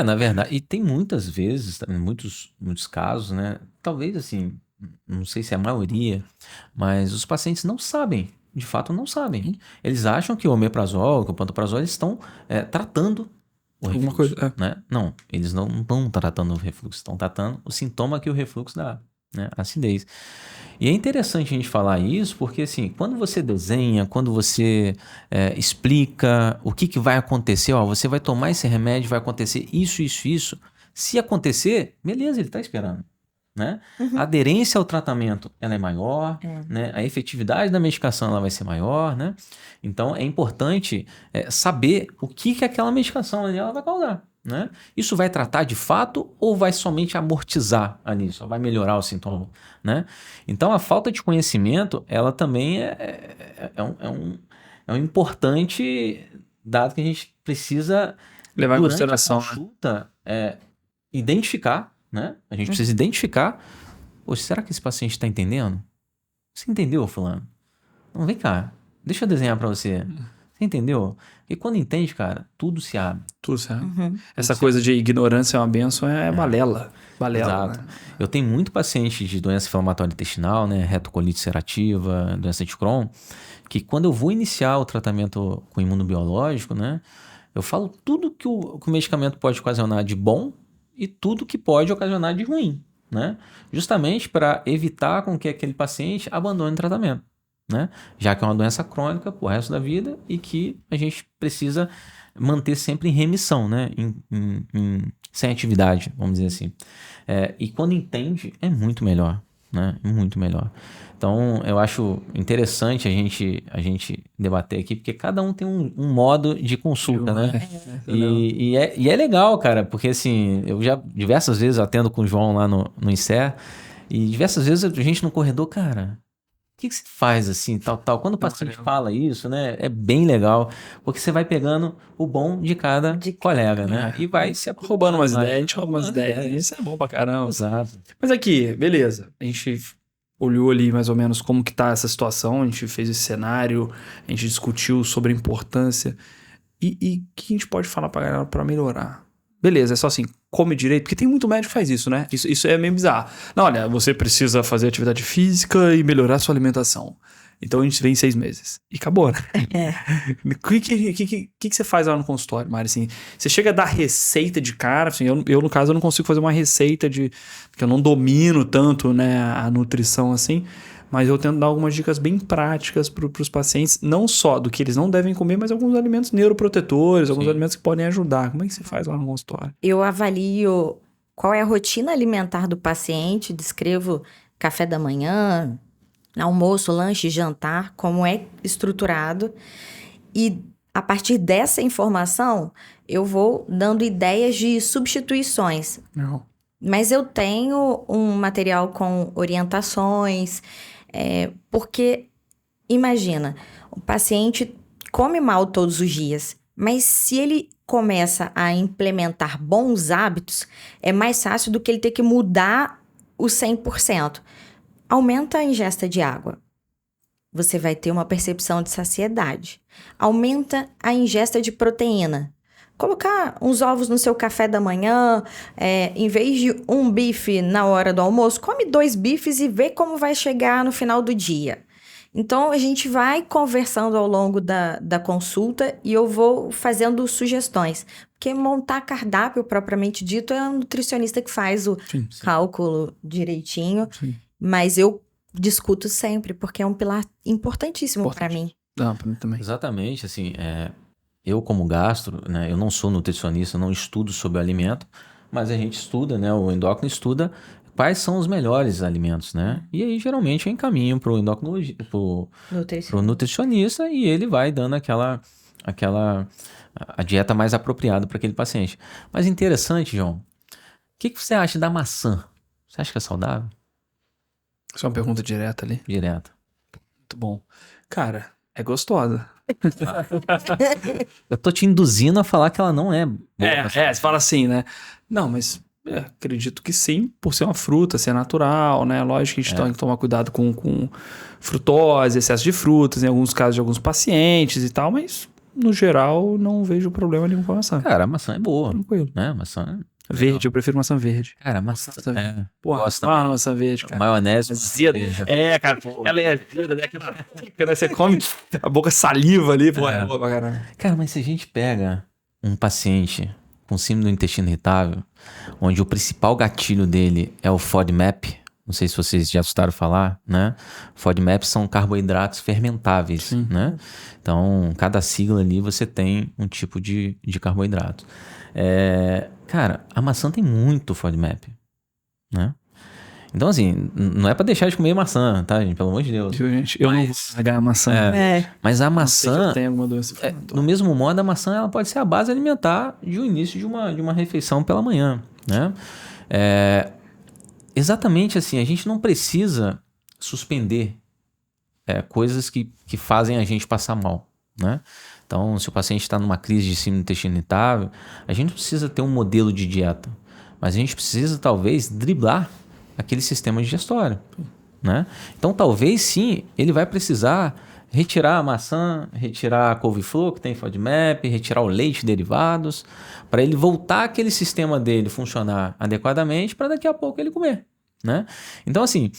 B: Na verdade, e tem muitas vezes, muitos casos, né? Talvez assim, não sei se é a maioria, mas os pacientes não sabem. De fato, não sabem. Eles acham que o omeprazol, que o pantoprazol, eles estão tratando o refluxo.
A: Alguma coisa,
B: né? Não, eles não estão tratando o refluxo, estão tratando o sintoma que o refluxo dá, né? Acidez. E é interessante a gente falar isso, porque assim, quando você desenha, quando você explica o que vai acontecer, você vai tomar esse remédio, vai acontecer isso, isso, isso. Se acontecer, beleza, ele está esperando. Né? A aderência ao tratamento ela é maior, né? A efetividade da medicação ela vai ser maior, né? Então é importante saber o que aquela medicação ela vai causar, né? Isso vai tratar de fato ou vai somente amortizar nisso, vai melhorar o sintoma, né? Então a falta de conhecimento ela também é um importante dado que a gente precisa
A: levar em consideração,
B: a consulta, identificar, né? A gente precisa identificar, poxa, será que esse paciente está entendendo? Você entendeu, fulano? Não, vem cá, deixa eu desenhar pra você. Você entendeu? E quando entende, cara, tudo se abre.
A: Tudo certo.
C: Uhum.
A: Essa coisa de ignorância é uma benção é balela. Balela,
B: Exato.
A: né?
B: Eu tenho muito paciente de doença inflamatória intestinal, né? Retocolite ulcerativa, doença de Crohn, que quando eu vou iniciar o tratamento com imunobiológico, né? Eu falo tudo que o medicamento pode ocasionar de bom e tudo que pode ocasionar de ruim, né? Justamente para evitar com que aquele paciente abandone o tratamento, né? Já que é uma doença crônica pro resto da vida e que a gente precisa manter sempre em remissão, né? Sem atividade, vamos dizer assim. E quando entende, é muito melhor, né? Muito melhor. Então, eu acho interessante a gente debater aqui, porque cada um tem um modo de consulta, né? E é legal, cara, porque assim, eu já diversas vezes atendo com o João lá no INSER, e diversas vezes a gente no corredor, cara, o que você faz assim, tal? Quando o paciente fala isso, né, é bem legal, porque você vai pegando o bom de cada colega, né? E vai se
A: Roubando umas ideias, a gente rouba umas ideias. Isso é bom pra caramba.
B: Exato.
A: Mas aqui, beleza. A gente olhou ali mais ou menos como que tá essa situação, a gente fez esse cenário, a gente discutiu sobre a importância. E o que a gente pode falar pra galera pra melhorar? Beleza, é só assim, come direito, porque tem muito médico que faz isso, né? Isso é meio bizarro. Não, olha, você precisa fazer atividade física e melhorar sua alimentação. Então a gente vem em 6 meses. E acabou, né? O que você faz lá no consultório, Mari? Assim, você chega a dar receita de cara, assim, eu no caso eu não consigo fazer uma receita porque eu não domino tanto, né, a nutrição assim, mas eu tento dar algumas dicas bem práticas para os pacientes, não só do que eles não devem comer, mas alguns alimentos neuroprotetores, alguns alimentos que podem ajudar. Como é que você faz lá no consultório?
C: Eu avalio qual é a rotina alimentar do paciente, descrevo café da manhã, almoço, lanche, jantar, como é estruturado. E a partir dessa informação, eu vou dando ideias de substituições.
A: Não.
C: Mas eu tenho um material com orientações, porque, imagina, o paciente come mal todos os dias, mas se ele começa a implementar bons hábitos, é mais fácil do que ele ter que mudar o 100%. Aumenta a ingesta de água. Você vai ter uma percepção de saciedade. Aumenta a ingesta de proteína. Colocar uns ovos no seu café da manhã, em vez de um bife na hora do almoço, come 2 bifes e vê como vai chegar no final do dia. Então, a gente vai conversando ao longo da consulta e eu vou fazendo sugestões. Porque montar cardápio, propriamente dito, é um nutricionista que faz o cálculo direitinho.
A: Sim.
C: Mas eu discuto sempre, porque é um pilar importantíssimo para mim.
A: Não, para mim também.
B: Exatamente, assim, eu como gastro, né, eu não sou nutricionista, não estudo sobre o alimento, mas a gente estuda, né, o endócrino estuda quais são os melhores alimentos, né? E aí geralmente eu encaminho para o endocrinologista, pro nutricionista, e ele vai dando a dieta mais apropriada para aquele paciente. Mas interessante, João, o que você acha da maçã? Você acha que é saudável?
A: Só uma pergunta direta ali.
B: Direto.
A: Muito bom. Cara, é gostosa.
B: Eu tô te induzindo a falar que ela não é boa.
A: Você fala assim, né? Não, mas acredito que sim, por ser uma fruta, ser natural, né? Lógico que a gente tem que tomar cuidado com frutose, excesso de frutas, em alguns casos de alguns pacientes e tal, mas no geral não vejo problema nenhum com a maçã.
B: Cara, a maçã é boa.
A: Tranquilo.
B: Né? A maçã
A: verde, eu prefiro maçã verde.
B: Cara, a maçã
A: Porra,
B: gosta.
A: maçã verde, cara.
B: Maionese.
A: Azeda. Cara, ela é azeda, né? Aquela pica, né? Você come a boca saliva ali, pô, é boa pra caralho.
B: Cara, mas se a gente pega um paciente com síndrome do intestino irritável, onde o principal gatilho dele é o FODMAP, não sei se vocês já escutaram falar, né? FODMAP são carboidratos fermentáveis, né? Então, cada sigla ali você tem um tipo de carboidrato. Cara, a maçã tem muito FODMAP, né? Então, assim, não é pra deixar de comer maçã, tá, gente? Pelo amor de Deus.
A: Gente, eu não vou largar a maçã.
B: Mas a maçã,
A: tem alguma doença
B: no mesmo modo, a maçã ela pode ser a base alimentar de um início de uma refeição pela manhã, né? Exatamente assim, a gente não precisa suspender coisas que fazem a gente passar mal, né? Então, se o paciente está numa crise de síndrome do intestino irritável, a gente não precisa ter um modelo de dieta, mas a gente precisa, talvez, driblar aquele sistema digestório, né? Então, talvez sim, ele vai precisar retirar a maçã, retirar a couve-flor, que tem FODMAP, retirar o leite derivados, para ele voltar aquele sistema dele funcionar adequadamente para daqui a pouco ele comer, né? Então, assim,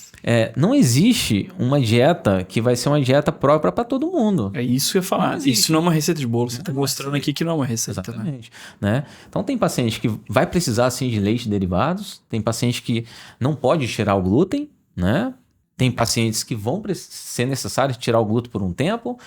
B: não existe uma dieta que vai ser uma dieta própria para todo mundo.
A: É isso que eu ia falar. Isso não é uma receita de bolo. Você está mostrando aqui que não é uma receita.
B: Exatamente. Né? Então, tem paciente que vai precisar, sim, de leite derivados. Tem paciente que não pode tirar o glúten, né? Tem pacientes que vão ser necessário tirar o glúten por um tempo.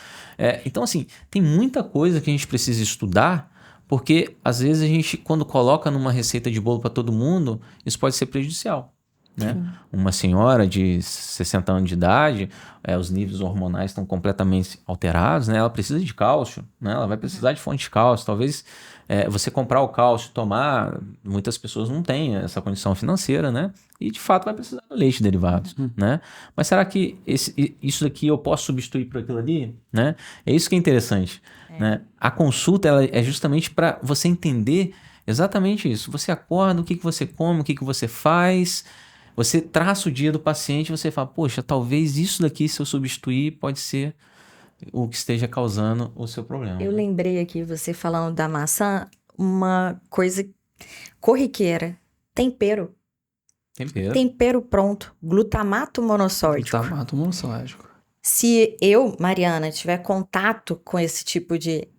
B: Então, assim, tem muita coisa que a gente precisa estudar, porque, às vezes, a gente, quando coloca numa receita de bolo para todo mundo, isso pode ser prejudicial. Né? Uma senhora de 60 anos de idade, os níveis hormonais estão completamente alterados, né? Ela precisa de cálcio, né? Ela vai precisar de fonte de cálcio. Talvez você comprar o cálcio, tomar, muitas pessoas não têm essa condição financeira, né? E de fato vai precisar de leite derivados, né? Mas será que isso daqui eu posso substituir por aquilo ali? Né? É isso que é interessante. Né? A consulta ela é justamente para você entender exatamente isso. Você acorda, o que você come, o que você faz. Você traça o dia do paciente e você fala, poxa, talvez isso daqui, se eu substituir, pode ser o que esteja causando o seu problema.
C: Eu lembrei aqui, você falando da maçã, uma coisa corriqueira. Tempero. Tempero pronto. Glutamato monossódico.
A: Glutamato monossódico.
C: Se eu, Mariana, tiver contato com esse tipo de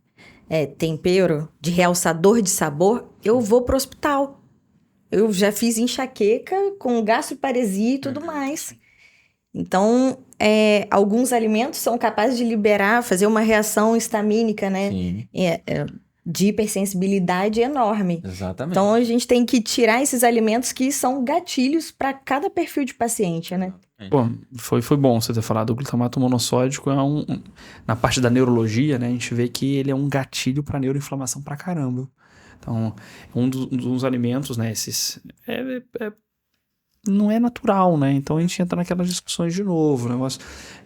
C: tempero, de realçador de sabor, eu vou pro hospital. Eu já fiz enxaqueca com gastroparesia e tudo mais. Então, alguns alimentos são capazes de liberar, fazer uma reação histamínica, né?
B: Sim.
C: De hipersensibilidade enorme.
B: Exatamente.
C: Então, a gente tem que tirar esses alimentos que são gatilhos para cada perfil de paciente, né?
A: Pô, foi bom você ter falado. O glutamato monossódico na parte da neurologia, né? A gente vê que ele é um gatilho para neuroinflamação pra caramba. Então, um dos alimentos, né, esses, não é natural, né? Então, a gente entra naquelas discussões de novo. O negócio,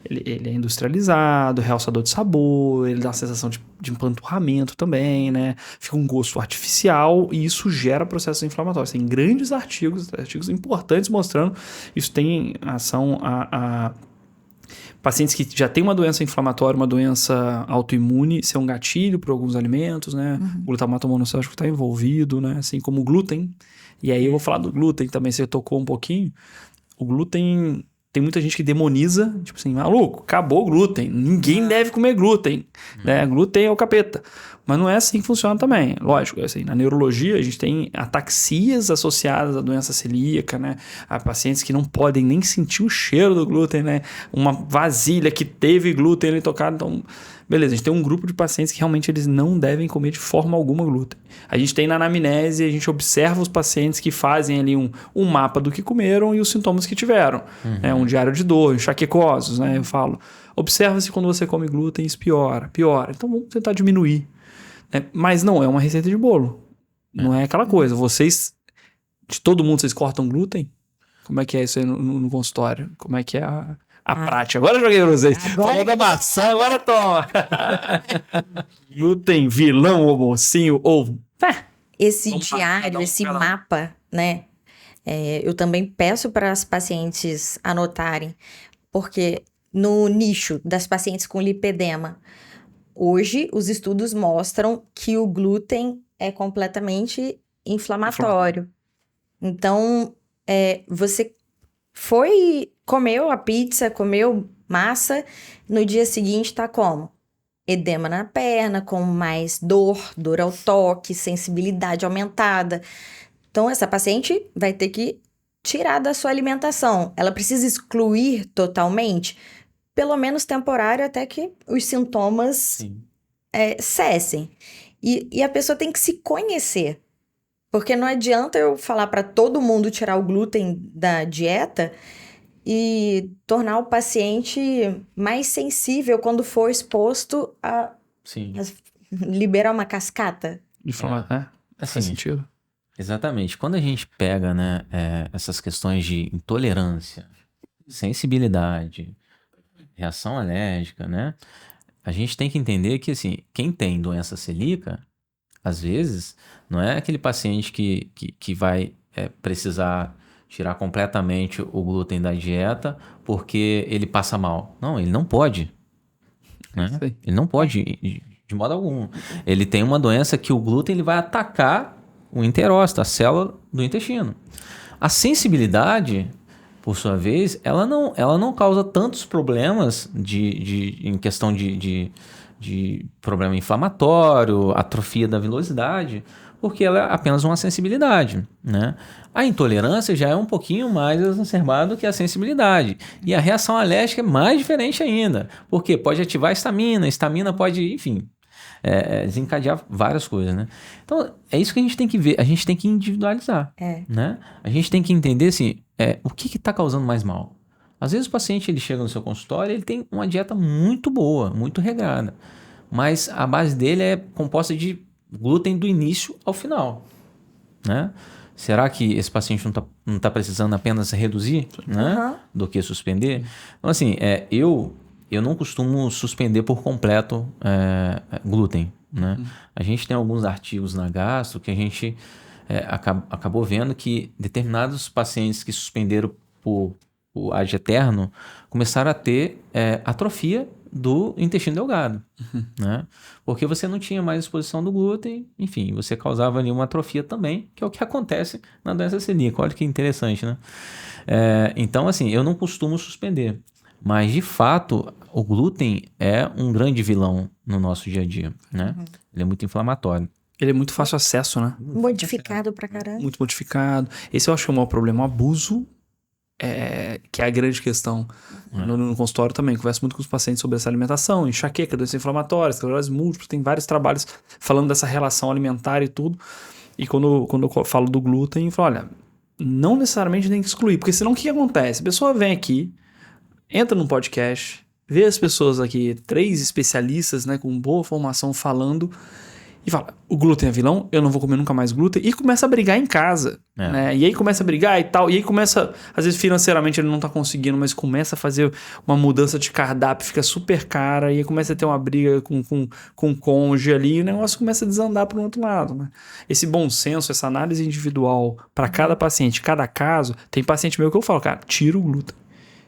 A: ele é industrializado, realçador de sabor, ele dá uma sensação de empanturramento também, né? Fica um gosto artificial e isso gera processos inflamatórios. Tem grandes artigos importantes mostrando isso tem ação a pacientes que já têm uma doença inflamatória, uma doença autoimune, ser um gatilho para alguns alimentos, né? O glutamato monossódico está envolvido, né? Assim como o glúten. E aí eu vou falar do glúten também, você tocou um pouquinho. O glúten, tem muita gente que demoniza, tipo assim, maluco, acabou o glúten, ninguém deve comer glúten, né? Glúten é o capeta. Mas não é assim que funciona também. Lógico, assim, na neurologia a gente tem ataxias associadas à doença celíaca, né? Há pacientes que não podem nem sentir o cheiro do glúten, né? Uma vasilha que teve glúten ali tocado, então... Beleza, a gente tem um grupo de pacientes que realmente eles não devem comer de forma alguma glúten. A gente tem na anamnese, a gente observa os pacientes que fazem ali um mapa do que comeram e os sintomas que tiveram. Né? Um diário de dor, enxaquecosos, né? Eu falo, observa-se quando você come glúten, isso piora. Então vamos tentar diminuir. Né? Mas não é uma receita de bolo. Não é aquela coisa. Vocês, de todo mundo, vocês cortam glúten? Como é que é isso aí no consultório? Como é que é a prática? Agora eu joguei pra vocês. Falou da maçã, agora toma. Glúten, vilão ou mocinho ou...
C: Esse diário, esse mapa, né? Eu também peço para as pacientes anotarem, porque no nicho das pacientes com lipedema, hoje os estudos mostram que o glúten é completamente inflamatório. Então, você comeu a pizza, comeu massa, no dia seguinte tá como? Edema na perna, com mais dor ao toque, sensibilidade aumentada. Então, essa paciente vai ter que tirar da sua alimentação. Ela precisa excluir totalmente, pelo menos temporário, até que os sintomas cessem. E a pessoa tem que se conhecer. Porque não adianta eu falar para todo mundo tirar o glúten da dieta e tornar o paciente mais sensível quando for exposto a liberar uma cascata.
A: Faz sentido.
B: Exatamente. Quando a gente pega, né, essas questões de intolerância, sensibilidade, reação alérgica, né, a gente tem que entender que, assim, quem tem doença celíaca, às vezes, não é aquele paciente que vai precisar tirar completamente o glúten da dieta porque ele passa mal. Não, ele não pode. Né? Ele não pode, de modo algum. Ele tem uma doença que o glúten ele vai atacar o enterócito, a célula do intestino. A sensibilidade, por sua vez, ela não causa tantos problemas em questão de problema inflamatório, atrofia da vilosidade, porque ela é apenas uma sensibilidade, né? A intolerância já é um pouquinho mais exacerbada que a sensibilidade. E a reação alérgica é mais diferente ainda, porque pode ativar a estamina pode, enfim, desencadear várias coisas, né? Então, é isso que a gente tem que ver, a gente tem que individualizar, né? A gente tem que entender, assim, o que está causando mais mal. Às vezes o paciente ele chega no seu consultório e ele tem uma dieta muito boa, muito regrada, mas a base dele é composta de glúten do início ao final, né? Será que esse paciente não tá precisando apenas reduzir, né? Do que suspender? Então, assim, eu não costumo suspender por completo glúten, né? A gente tem alguns artigos na Gastro que a gente acabou vendo que determinados pacientes que suspenderam por ad eterno começaram a ter atrofia do intestino delgado, né? Porque você não tinha mais exposição do glúten, enfim, você causava ali uma atrofia também, que é o que acontece na doença celíaca. Olha que interessante, né? Então, assim, eu não costumo suspender, mas de fato o glúten é um grande vilão no nosso dia a dia, né? Ele é muito inflamatório.
A: Ele é muito fácil acesso, né?
C: Modificado pra caramba.
A: Muito modificado. Esse eu acho que é o maior problema, o abuso, que é a grande questão. No consultório também, converso muito com os pacientes sobre essa alimentação, enxaqueca, doenças inflamatórias, esclerose múltipla, tem vários trabalhos falando dessa relação alimentar e tudo. E quando eu falo do glúten, eu falo, olha, não necessariamente tem que excluir, porque senão o que acontece? A pessoa vem aqui, entra num podcast, vê as pessoas aqui, 3 especialistas, né, com boa formação falando, e fala, o glúten é vilão, eu não vou comer nunca mais glúten, e começa a brigar em casa, né? E aí começa a brigar e tal, e aí começa, às vezes financeiramente ele não tá conseguindo, mas começa a fazer uma mudança de cardápio, fica super cara, e aí começa a ter uma briga com o cônjuge ali, e o negócio começa a desandar pro outro lado, né? Esse bom senso, essa análise individual para cada paciente, cada caso, tem paciente meu que eu falo, cara, tira o glúten.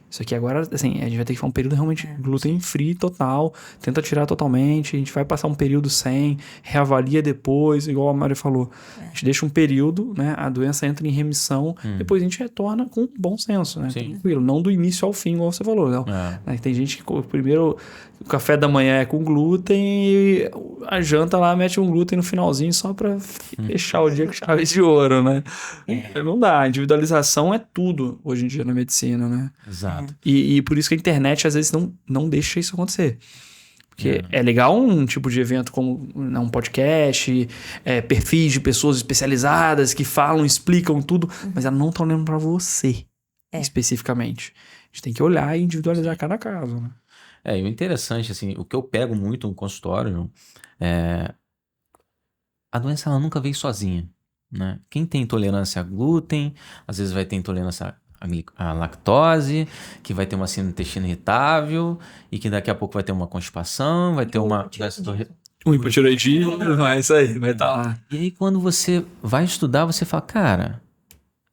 A: Isso aqui agora, assim, a gente vai ter que fazer um período realmente glúten free total, tenta tirar totalmente, a gente vai passar um período sem, reavalia depois, igual a Mari falou. A gente deixa um período, né, a doença entra em remissão, depois a gente retorna com bom senso, né, tranquilo, não do início ao fim, igual você falou, não. Né, tem gente que primeiro o café da manhã é com glúten e a janta lá mete um glúten no finalzinho só pra fechar o dia com chave de ouro, né. Não dá, a individualização é tudo hoje em dia na medicina, né.
B: Exato.
A: E por isso que a internet às vezes não deixa isso acontecer. Porque é legal um tipo de evento como um podcast, perfis de pessoas especializadas que falam, explicam tudo, mas ela não tá olhando pra você especificamente. A gente tem que olhar e individualizar cada caso, né?
B: E o interessante, assim, o que eu pego muito no consultório, a doença ela nunca veio sozinha, né? Quem tem intolerância a glúten, às vezes vai ter intolerância a lactose, que vai ter uma síndrome do intestino irritável e que daqui a pouco vai ter uma constipação, vai ter uma...
A: Um hipotireoidismo, isso aí, vai estar lá.
B: E aí quando você vai estudar, você fala, cara,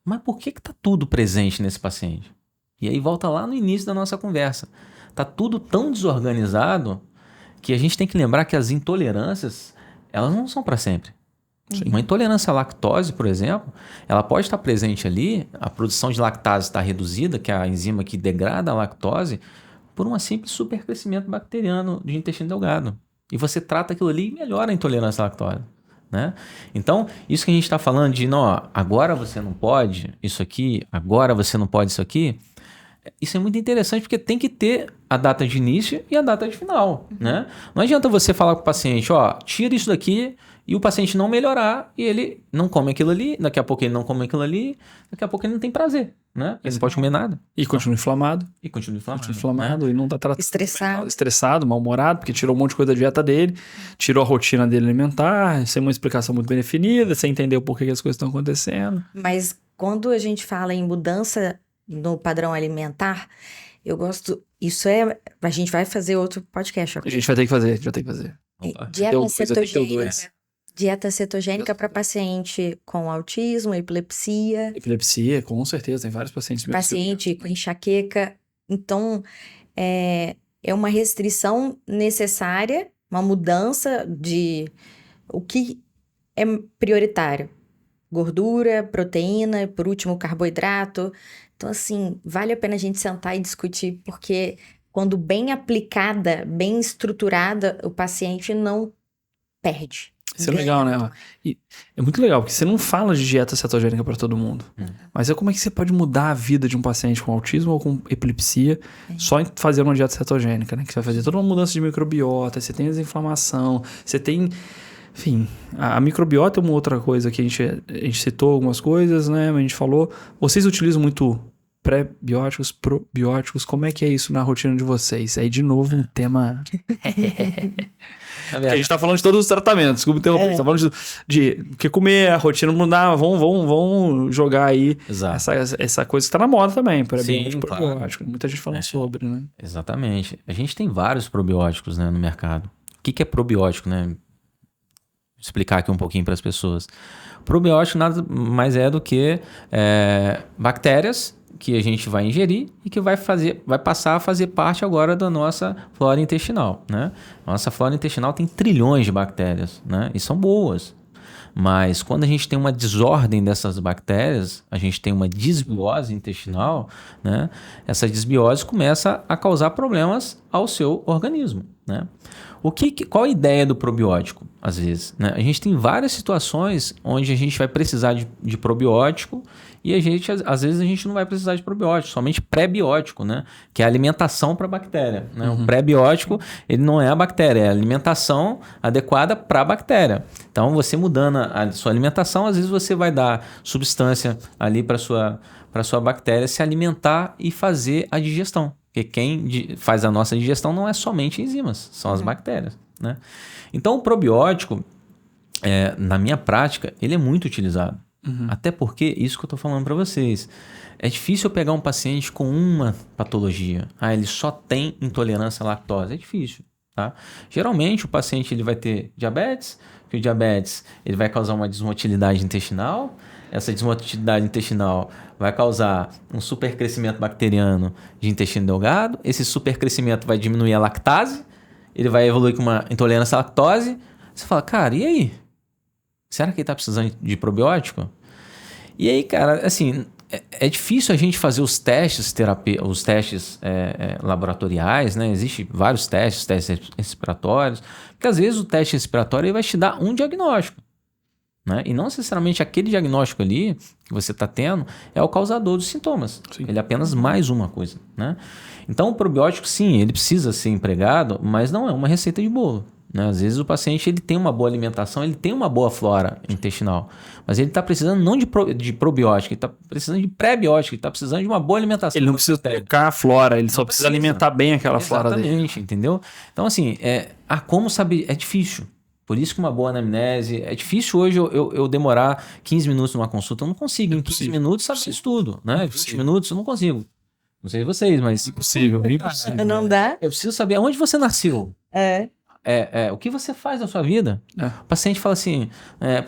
B: mas por que tá tudo presente nesse paciente? E aí volta lá no início da nossa conversa. Tá tudo tão desorganizado que a gente tem que lembrar que as intolerâncias, elas não são para sempre. Uma intolerância à lactose, por exemplo, ela pode estar presente ali, a produção de lactase está reduzida, que é a enzima que degrada a lactose, por um simples supercrescimento bacteriano de intestino delgado. E você trata aquilo ali e melhora a intolerância à lactose, né? Então, isso que a gente está falando de, não, agora você não pode isso aqui, agora você não pode isso aqui, isso é muito interessante porque tem que ter a data de início e a data de final, né? Não adianta você falar com o paciente, tira isso daqui e o paciente não melhorar e ele não come aquilo ali, daqui a pouco ele não come aquilo ali, daqui a pouco ele não tem prazer, né? Ele não pode comer nada.
A: E continua inflamado.
B: Né?
A: E não tá tratando.
C: Estressado,
A: mal-humorado, porque tirou um monte de coisa da dieta dele, tirou a rotina dele alimentar, sem uma explicação muito bem definida, sem entender o porquê que as coisas estão acontecendo.
C: Mas quando a gente fala em mudança no padrão alimentar, eu gosto... A gente vai fazer outro podcast.
A: A gente vai ter que fazer,
C: Dieta cetogênica. Dieta cetogênica para paciente com autismo, epilepsia,
A: Epilepsia, com certeza, tem vários pacientes meus que-
C: paciente com enxaqueca. Então, é uma restrição necessária, uma mudança de o que é prioritário. Gordura, proteína, e por último, carboidrato. Então, assim, vale a pena a gente sentar e discutir, porque quando bem aplicada, bem estruturada, o paciente não perde.
A: Isso é legal, né? E é muito legal, porque você não fala de dieta cetogênica para todo mundo. Mas como é que você pode mudar a vida de um paciente com autismo ou com epilepsia só em fazer uma dieta cetogênica, né? Que você vai fazer toda uma mudança de microbiota, você tem desinflamação, você tem... Enfim, a microbiota é uma outra coisa que a gente citou algumas coisas, né? Mas a gente falou. Vocês utilizam muito pré-bióticos, probióticos. Como é que é isso na rotina de vocês? Aí, de novo, um tema... Porque a gente tá falando de todos os tratamentos, desculpa interromper. A gente tá falando de o que comer, a rotina mudar, vamos jogar aí essa coisa que tá na moda também, pré-biótico, probiótico. Muita gente falando sobre, né?
B: Exatamente. A gente tem vários probióticos, né, no mercado. O que é probiótico, né? Vou explicar aqui um pouquinho para as pessoas. Probiótico nada mais é do que bactérias que a gente vai ingerir e que vai passar a fazer parte agora da nossa flora intestinal, né? Nossa flora intestinal tem trilhões de bactérias, né? E são boas. Mas quando a gente tem uma desordem dessas bactérias, a gente tem uma disbiose intestinal, né? Essa disbiose começa a causar problemas ao seu organismo, né? Qual a ideia do probiótico, às vezes, né? A gente tem várias situações onde a gente vai precisar de probiótico e às vezes a gente não vai precisar de probiótico, somente pré-biótico, né? Que é a alimentação para a bactéria, né? O pré-biótico, ele não é a bactéria, é a alimentação adequada para a bactéria. Então, você mudando a sua alimentação, às vezes você vai dar substância ali para sua bactéria se alimentar e fazer a digestão. Porque quem faz a nossa digestão não é somente enzimas, são as bactérias, né? Então, o probiótico, na minha prática, ele é muito utilizado. Até porque, isso que eu estou falando para vocês, é difícil eu pegar um paciente com uma patologia. Ele só tem intolerância à lactose. É difícil, tá? Geralmente, o paciente ele vai ter diabetes, que o diabetes ele vai causar uma desmotilidade intestinal. Essa desmotilidade intestinal vai causar um supercrescimento bacteriano de intestino delgado. Esse supercrescimento vai diminuir a lactase. Ele vai evoluir com uma intolerância à lactose. Você fala, cara, e aí? Será que ele está precisando de probiótico? E aí, cara, assim, é difícil a gente fazer os testes laboratoriais, né? Existem vários testes respiratórios, porque às vezes o teste respiratório ele vai te dar um diagnóstico, né? E não necessariamente aquele diagnóstico ali que você está tendo é o causador dos sintomas. Sim. Ele é apenas mais uma coisa, né? Então, o probiótico, sim, ele precisa ser empregado, mas não é uma receita de bolo, né? Às vezes o paciente ele tem uma boa alimentação, ele tem uma boa flora intestinal, mas ele está precisando não de probiótico, ele está precisando de pré-biótico, ele está precisando de uma boa alimentação.
A: Ele não precisa trocar a flora, ele só precisa alimentar bem aquela flora dele.
B: Exatamente, entendeu? Então, assim, como saber? É difícil. Por isso que uma boa anamnese... É difícil hoje eu demorar 15 minutos numa consulta. Eu não consigo. Em 15 minutos saber isso tudo, né? 20 minutos eu não consigo. Não sei vocês, mas...
A: Impossível.
C: Não dá?
B: Eu preciso saber onde você nasceu. O que você faz na sua vida? O paciente fala assim,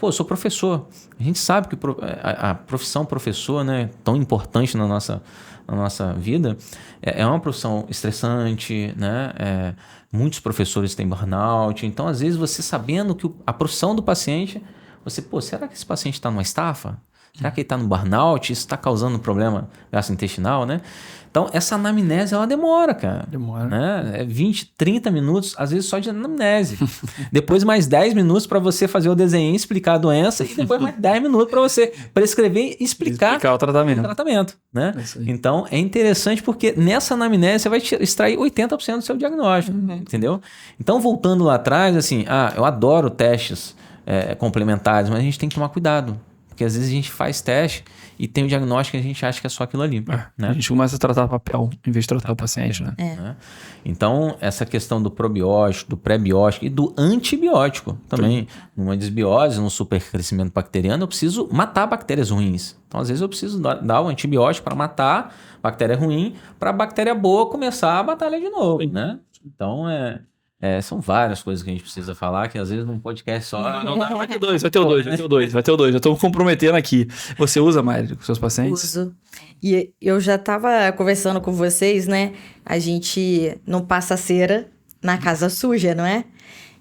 B: eu sou professor. A gente sabe que a profissão professor, né, tão importante na nossa vida, é uma profissão estressante, né? Muitos professores têm burnout. Então, às vezes, você sabendo que a profissão do paciente, será que esse paciente está numa estafa? Será que ele está no burnout? Isso está causando problema gastrointestinal, né? Então, essa anamnese, ela demora, cara.
A: Demora.
B: Né? 20, 30 minutos, às vezes só de anamnese. Depois mais 10 minutos para você fazer o desenho, explicar a doença. E depois mais 10 minutos para você prescrever e explicar
A: o tratamento.
B: Né? Então, é interessante porque nessa anamnese você vai extrair 80% do seu diagnóstico. Entendeu? Então, voltando lá atrás, assim, eu adoro testes complementares, mas a gente tem que tomar cuidado. Porque às vezes a gente faz teste e tem o diagnóstico e a gente acha que é só aquilo ali. Né?
A: A gente começa a tratar papel em vez de tratar o paciente, né?
B: Né? Então, essa questão do probiótico, do pré-biótico e do antibiótico também. Numa desbiose, num supercrescimento bacteriano, eu preciso matar bactérias ruins. Então, às vezes eu preciso dar o antibiótico para matar bactéria ruim, para a bactéria boa começar a batalha de novo, né? Então, São várias coisas que a gente precisa falar, que às vezes num podcast só...
A: Não, vai ter dois. Já tô me comprometendo aqui. Você usa, Mari, com seus pacientes?
C: Uso. E eu já estava conversando com vocês, né? A gente não passa cera na casa suja, não é?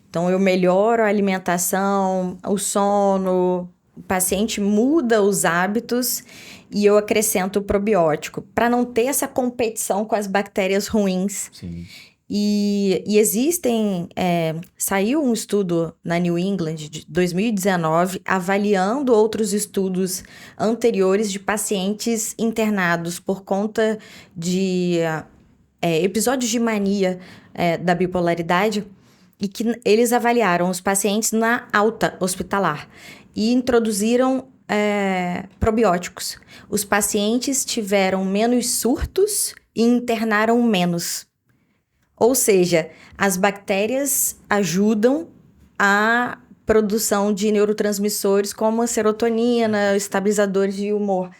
C: Então, eu melhoro a alimentação, o sono, o paciente muda os hábitos e eu acrescento o probiótico para não ter essa competição com as bactérias ruins.
B: Sim.
C: E existem... saiu um estudo na New England de 2019 avaliando outros estudos anteriores de pacientes internados por conta de episódios de mania da bipolaridade e que eles avaliaram os pacientes na alta hospitalar e introduziram probióticos. Os pacientes tiveram menos surtos e internaram menos. Ou seja, as bactérias ajudam a produção de neurotransmissores como a serotonina, estabilizadores de humor.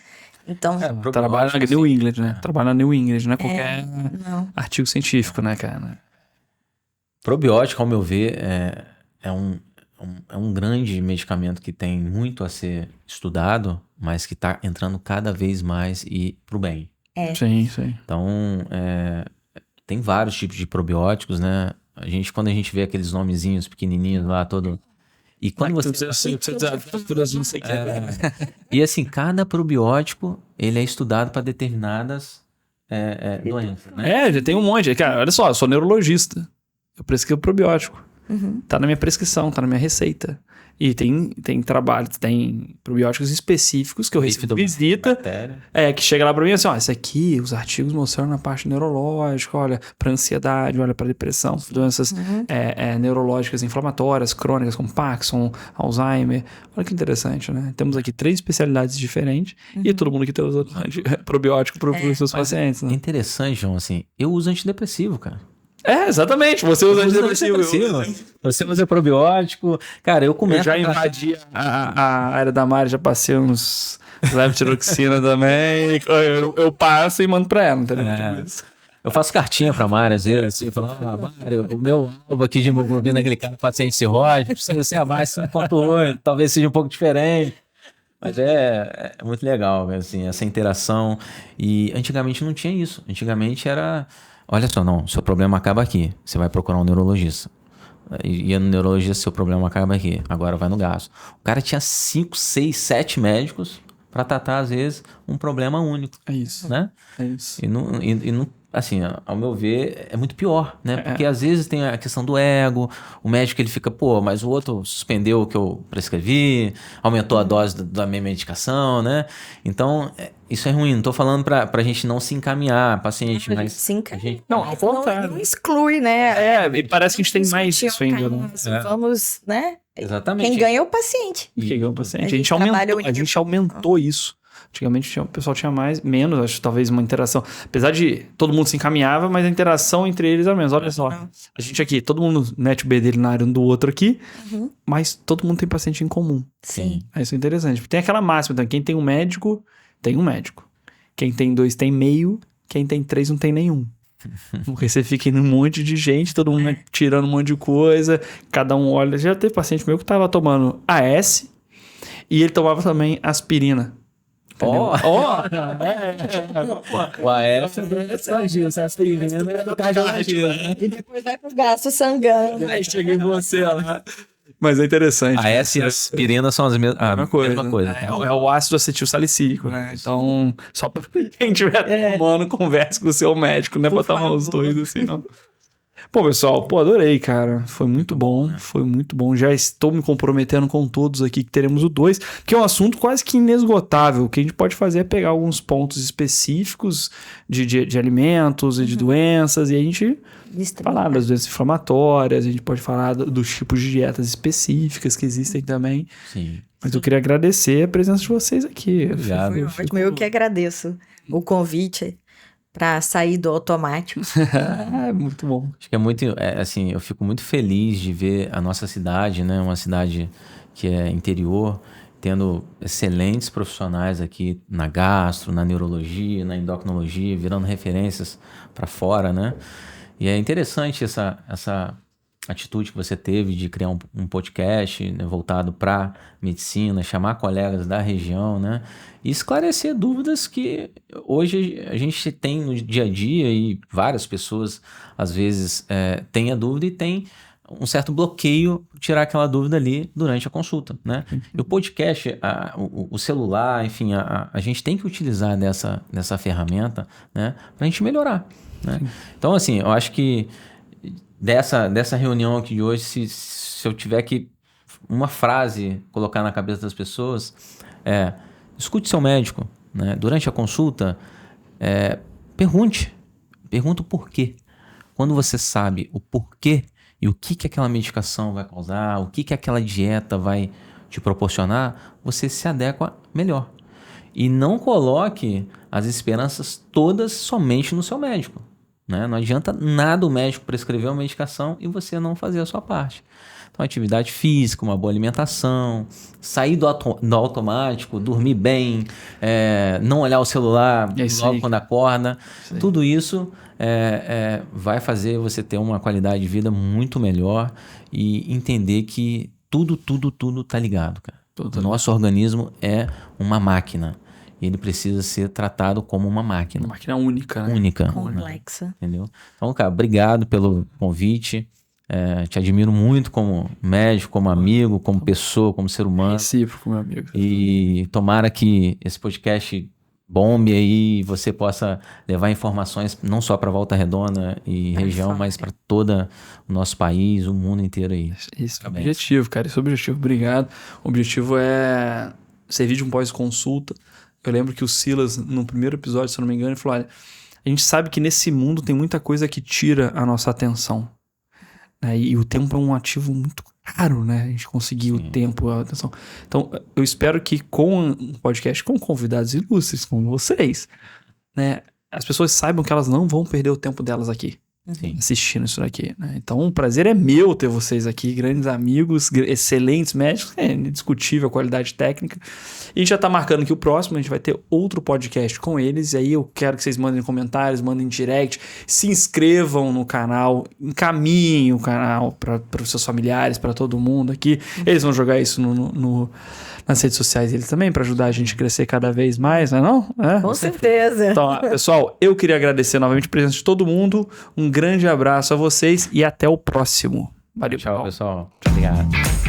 C: Então,
A: Trabalha na New England, né? Trabalha na New England, não é qualquer
C: não.
A: artigo científico, né, cara?
B: Probiótico, ao meu ver, é um grande medicamento que tem muito a ser estudado, mas que está entrando cada vez mais e pro bem.
A: Sim.
B: Então, tem vários tipos de probióticos, né? Quando a gente vê aqueles nomezinhos pequenininhos lá, todo... E quando você...
A: não sei o que
B: E assim, cada probiótico, ele é estudado para determinadas doenças, né?
A: Já tem um monte. Cara, olha só, eu sou neurologista. Eu prescrevo probiótico. Tá na minha prescrição, tá na minha receita. E tem trabalho, tem probióticos específicos que eu recebo visita. Que chega lá pra mim assim, ó, esse aqui, os artigos mostraram na parte neurológica, olha, pra ansiedade, olha pra depressão, doenças neurológicas inflamatórias, crônicas, como Parkinson, Alzheimer. Olha que interessante, né? Temos aqui 3 especialidades diferentes e todo mundo aqui tá usando probiótico pros seus pacientes, né?
B: É interessante, João, assim, eu uso antidepressivo, cara.
A: Exatamente. Você usa antidepressivo.
B: Você usa probiótico. Cara, eu começo...
A: Eu já invadi a área da Mari, já passei uns levotiroxina também. Eu passo e mando pra ela, entendeu?
B: Eu faço cartinha pra Mari, às vezes, assim, falando, Mari, o meu alvo aqui de hemoglobina glicada paciente cirrótico precisa ser abaixo de 5,8, talvez seja um pouco diferente. Mas é muito legal, assim, essa interação. E antigamente não tinha isso. Antigamente era... Olha só, não, seu problema acaba aqui. Você vai procurar um neurologista. E no neurologista, seu problema acaba aqui. Agora vai no gastro. O cara tinha 5, 6, 7 médicos para tratar, às vezes, um problema único.
A: É isso.
B: Né?
A: É isso.
B: E não, assim, ao meu ver, é muito pior, né? Porque às vezes tem a questão do ego, o médico ele fica, mas o outro suspendeu o que eu prescrevi, aumentou a dose da minha medicação, né? Então, isso é ruim. Não tô falando pra gente não se encaminhar, paciente, mas...
C: Se encaminha.
A: Não, ao contrário.
C: Não exclui, né?
A: E parece que a gente tem mais isso ainda, né?
C: Vamos, né?
B: Exatamente.
C: Quem ganha é o paciente.
A: Quem ganha é o paciente. A gente aumentou isso. Antigamente o pessoal tinha menos, acho talvez uma interação. Apesar de todo mundo se encaminhava, mas a interação entre eles era menos. Olha só, a gente aqui, todo mundo mete o B dele na área um do outro aqui, mas todo mundo tem paciente em comum.
C: Sim.
A: Isso é interessante. Tem aquela máxima, então, quem tem um médico, tem um médico. Quem tem 2 tem meio, quem tem 3 não tem nenhum. Porque você fica em um monte de gente, todo mundo tirando um monte de coisa, cada um olha. Já teve paciente meu que tava tomando AS e ele tomava também aspirina.
B: O AF é aspirina do cardiologista.
C: E depois vai pro gasto sangrando.
A: Aí chega em você lá. Mas é interessante.
B: AS e aspirina são a mesma coisa.
A: É o ácido acetil salicílico, né? Então, só pra quem estiver tomando, converse com o seu médico, não é pra tomar os dois assim, não. Pô, pessoal, adorei, cara. Foi muito bom, foi muito bom. Já estou me comprometendo com todos aqui que teremos o 2, que é um assunto quase que inesgotável. O que a gente pode fazer é pegar alguns pontos específicos de alimentos e de doenças, e a gente falar das doenças inflamatórias, a gente pode falar dos tipos de dietas específicas que existem também.
B: Sim.
A: Mas eu queria agradecer a presença de vocês aqui.
B: Obrigado.
C: Eu que agradeço o convite para sair do automático.
A: Muito bom.
B: Acho que é muito, assim, eu fico muito feliz de ver a nossa cidade, né? Uma cidade que é interior, tendo excelentes profissionais aqui na gastro, na neurologia, na endocrinologia, virando referências para fora, né? E é interessante essa atitude que você teve de criar um podcast, né, voltado para medicina, chamar colegas da região, né? E esclarecer dúvidas que hoje a gente tem no dia a dia e várias pessoas, às vezes, têm a dúvida e tem um certo bloqueio tirar aquela dúvida ali durante a consulta, né? E o podcast, o celular, enfim, a gente tem que utilizar dessa ferramenta, né, para a gente melhorar, né? Então, assim, eu acho que dessa reunião aqui de hoje, se eu tiver que uma frase colocar na cabeça das pessoas, escute seu médico, né? Durante a consulta, pergunta o porquê. Quando você sabe o porquê e o que aquela medicação vai causar, o que aquela dieta vai te proporcionar, você se adequa melhor. E não coloque as esperanças todas somente no seu médico, né? Não adianta nada o médico prescrever uma medicação e você não fazer a sua parte. Então, atividade física, uma boa alimentação, sair do automático, dormir bem, não olhar o celular logo quando acorda, tudo isso vai fazer você ter uma qualidade de vida muito melhor e entender que tudo tá ligado, cara. O nosso organismo é uma máquina. E ele precisa ser tratado como uma máquina.
A: Uma máquina única, né?
B: Única.
C: Complexa.
B: Né? Entendeu? Então, cara, obrigado pelo convite. Te admiro muito como médico, como amigo, como pessoa, como ser humano.
A: Recíproco, meu amigo.
B: E tomara que esse podcast bombe aí e você possa levar informações não só para Volta Redonda e região, mas para todo o nosso país, o mundo inteiro aí.
A: Esse é o objetivo, cara. Esse é o objetivo. Obrigado. O objetivo é servir de um pós-consulta. Eu lembro que o Silas, no primeiro episódio, se eu não me engano, ele falou: olha, a gente sabe que nesse mundo tem muita coisa que tira a nossa atenção. Né? E o tempo é um ativo muito caro, né? A gente conseguir o tempo, a atenção. Então, eu espero que com um podcast, com convidados ilustres, como vocês, né, as pessoas saibam que elas não vão perder o tempo delas aqui. Assistindo isso daqui, né? Então o prazer é meu ter vocês aqui, grandes amigos, excelentes médicos, indiscutível a qualidade técnica. E a gente já tá marcando que o próximo a gente vai ter outro podcast com eles, e aí eu quero que vocês mandem comentários, mandem direct, se inscrevam no canal, encaminhem o canal para os seus familiares, para todo mundo aqui. Eles vão jogar isso nas redes sociais deles também, para ajudar a gente a crescer cada vez mais, não é?
C: Com certeza.
A: Então, pessoal, eu queria agradecer novamente a presença de todo mundo. Um grande abraço a vocês e até o próximo. Valeu.
B: Tchau, pessoal. Obrigado.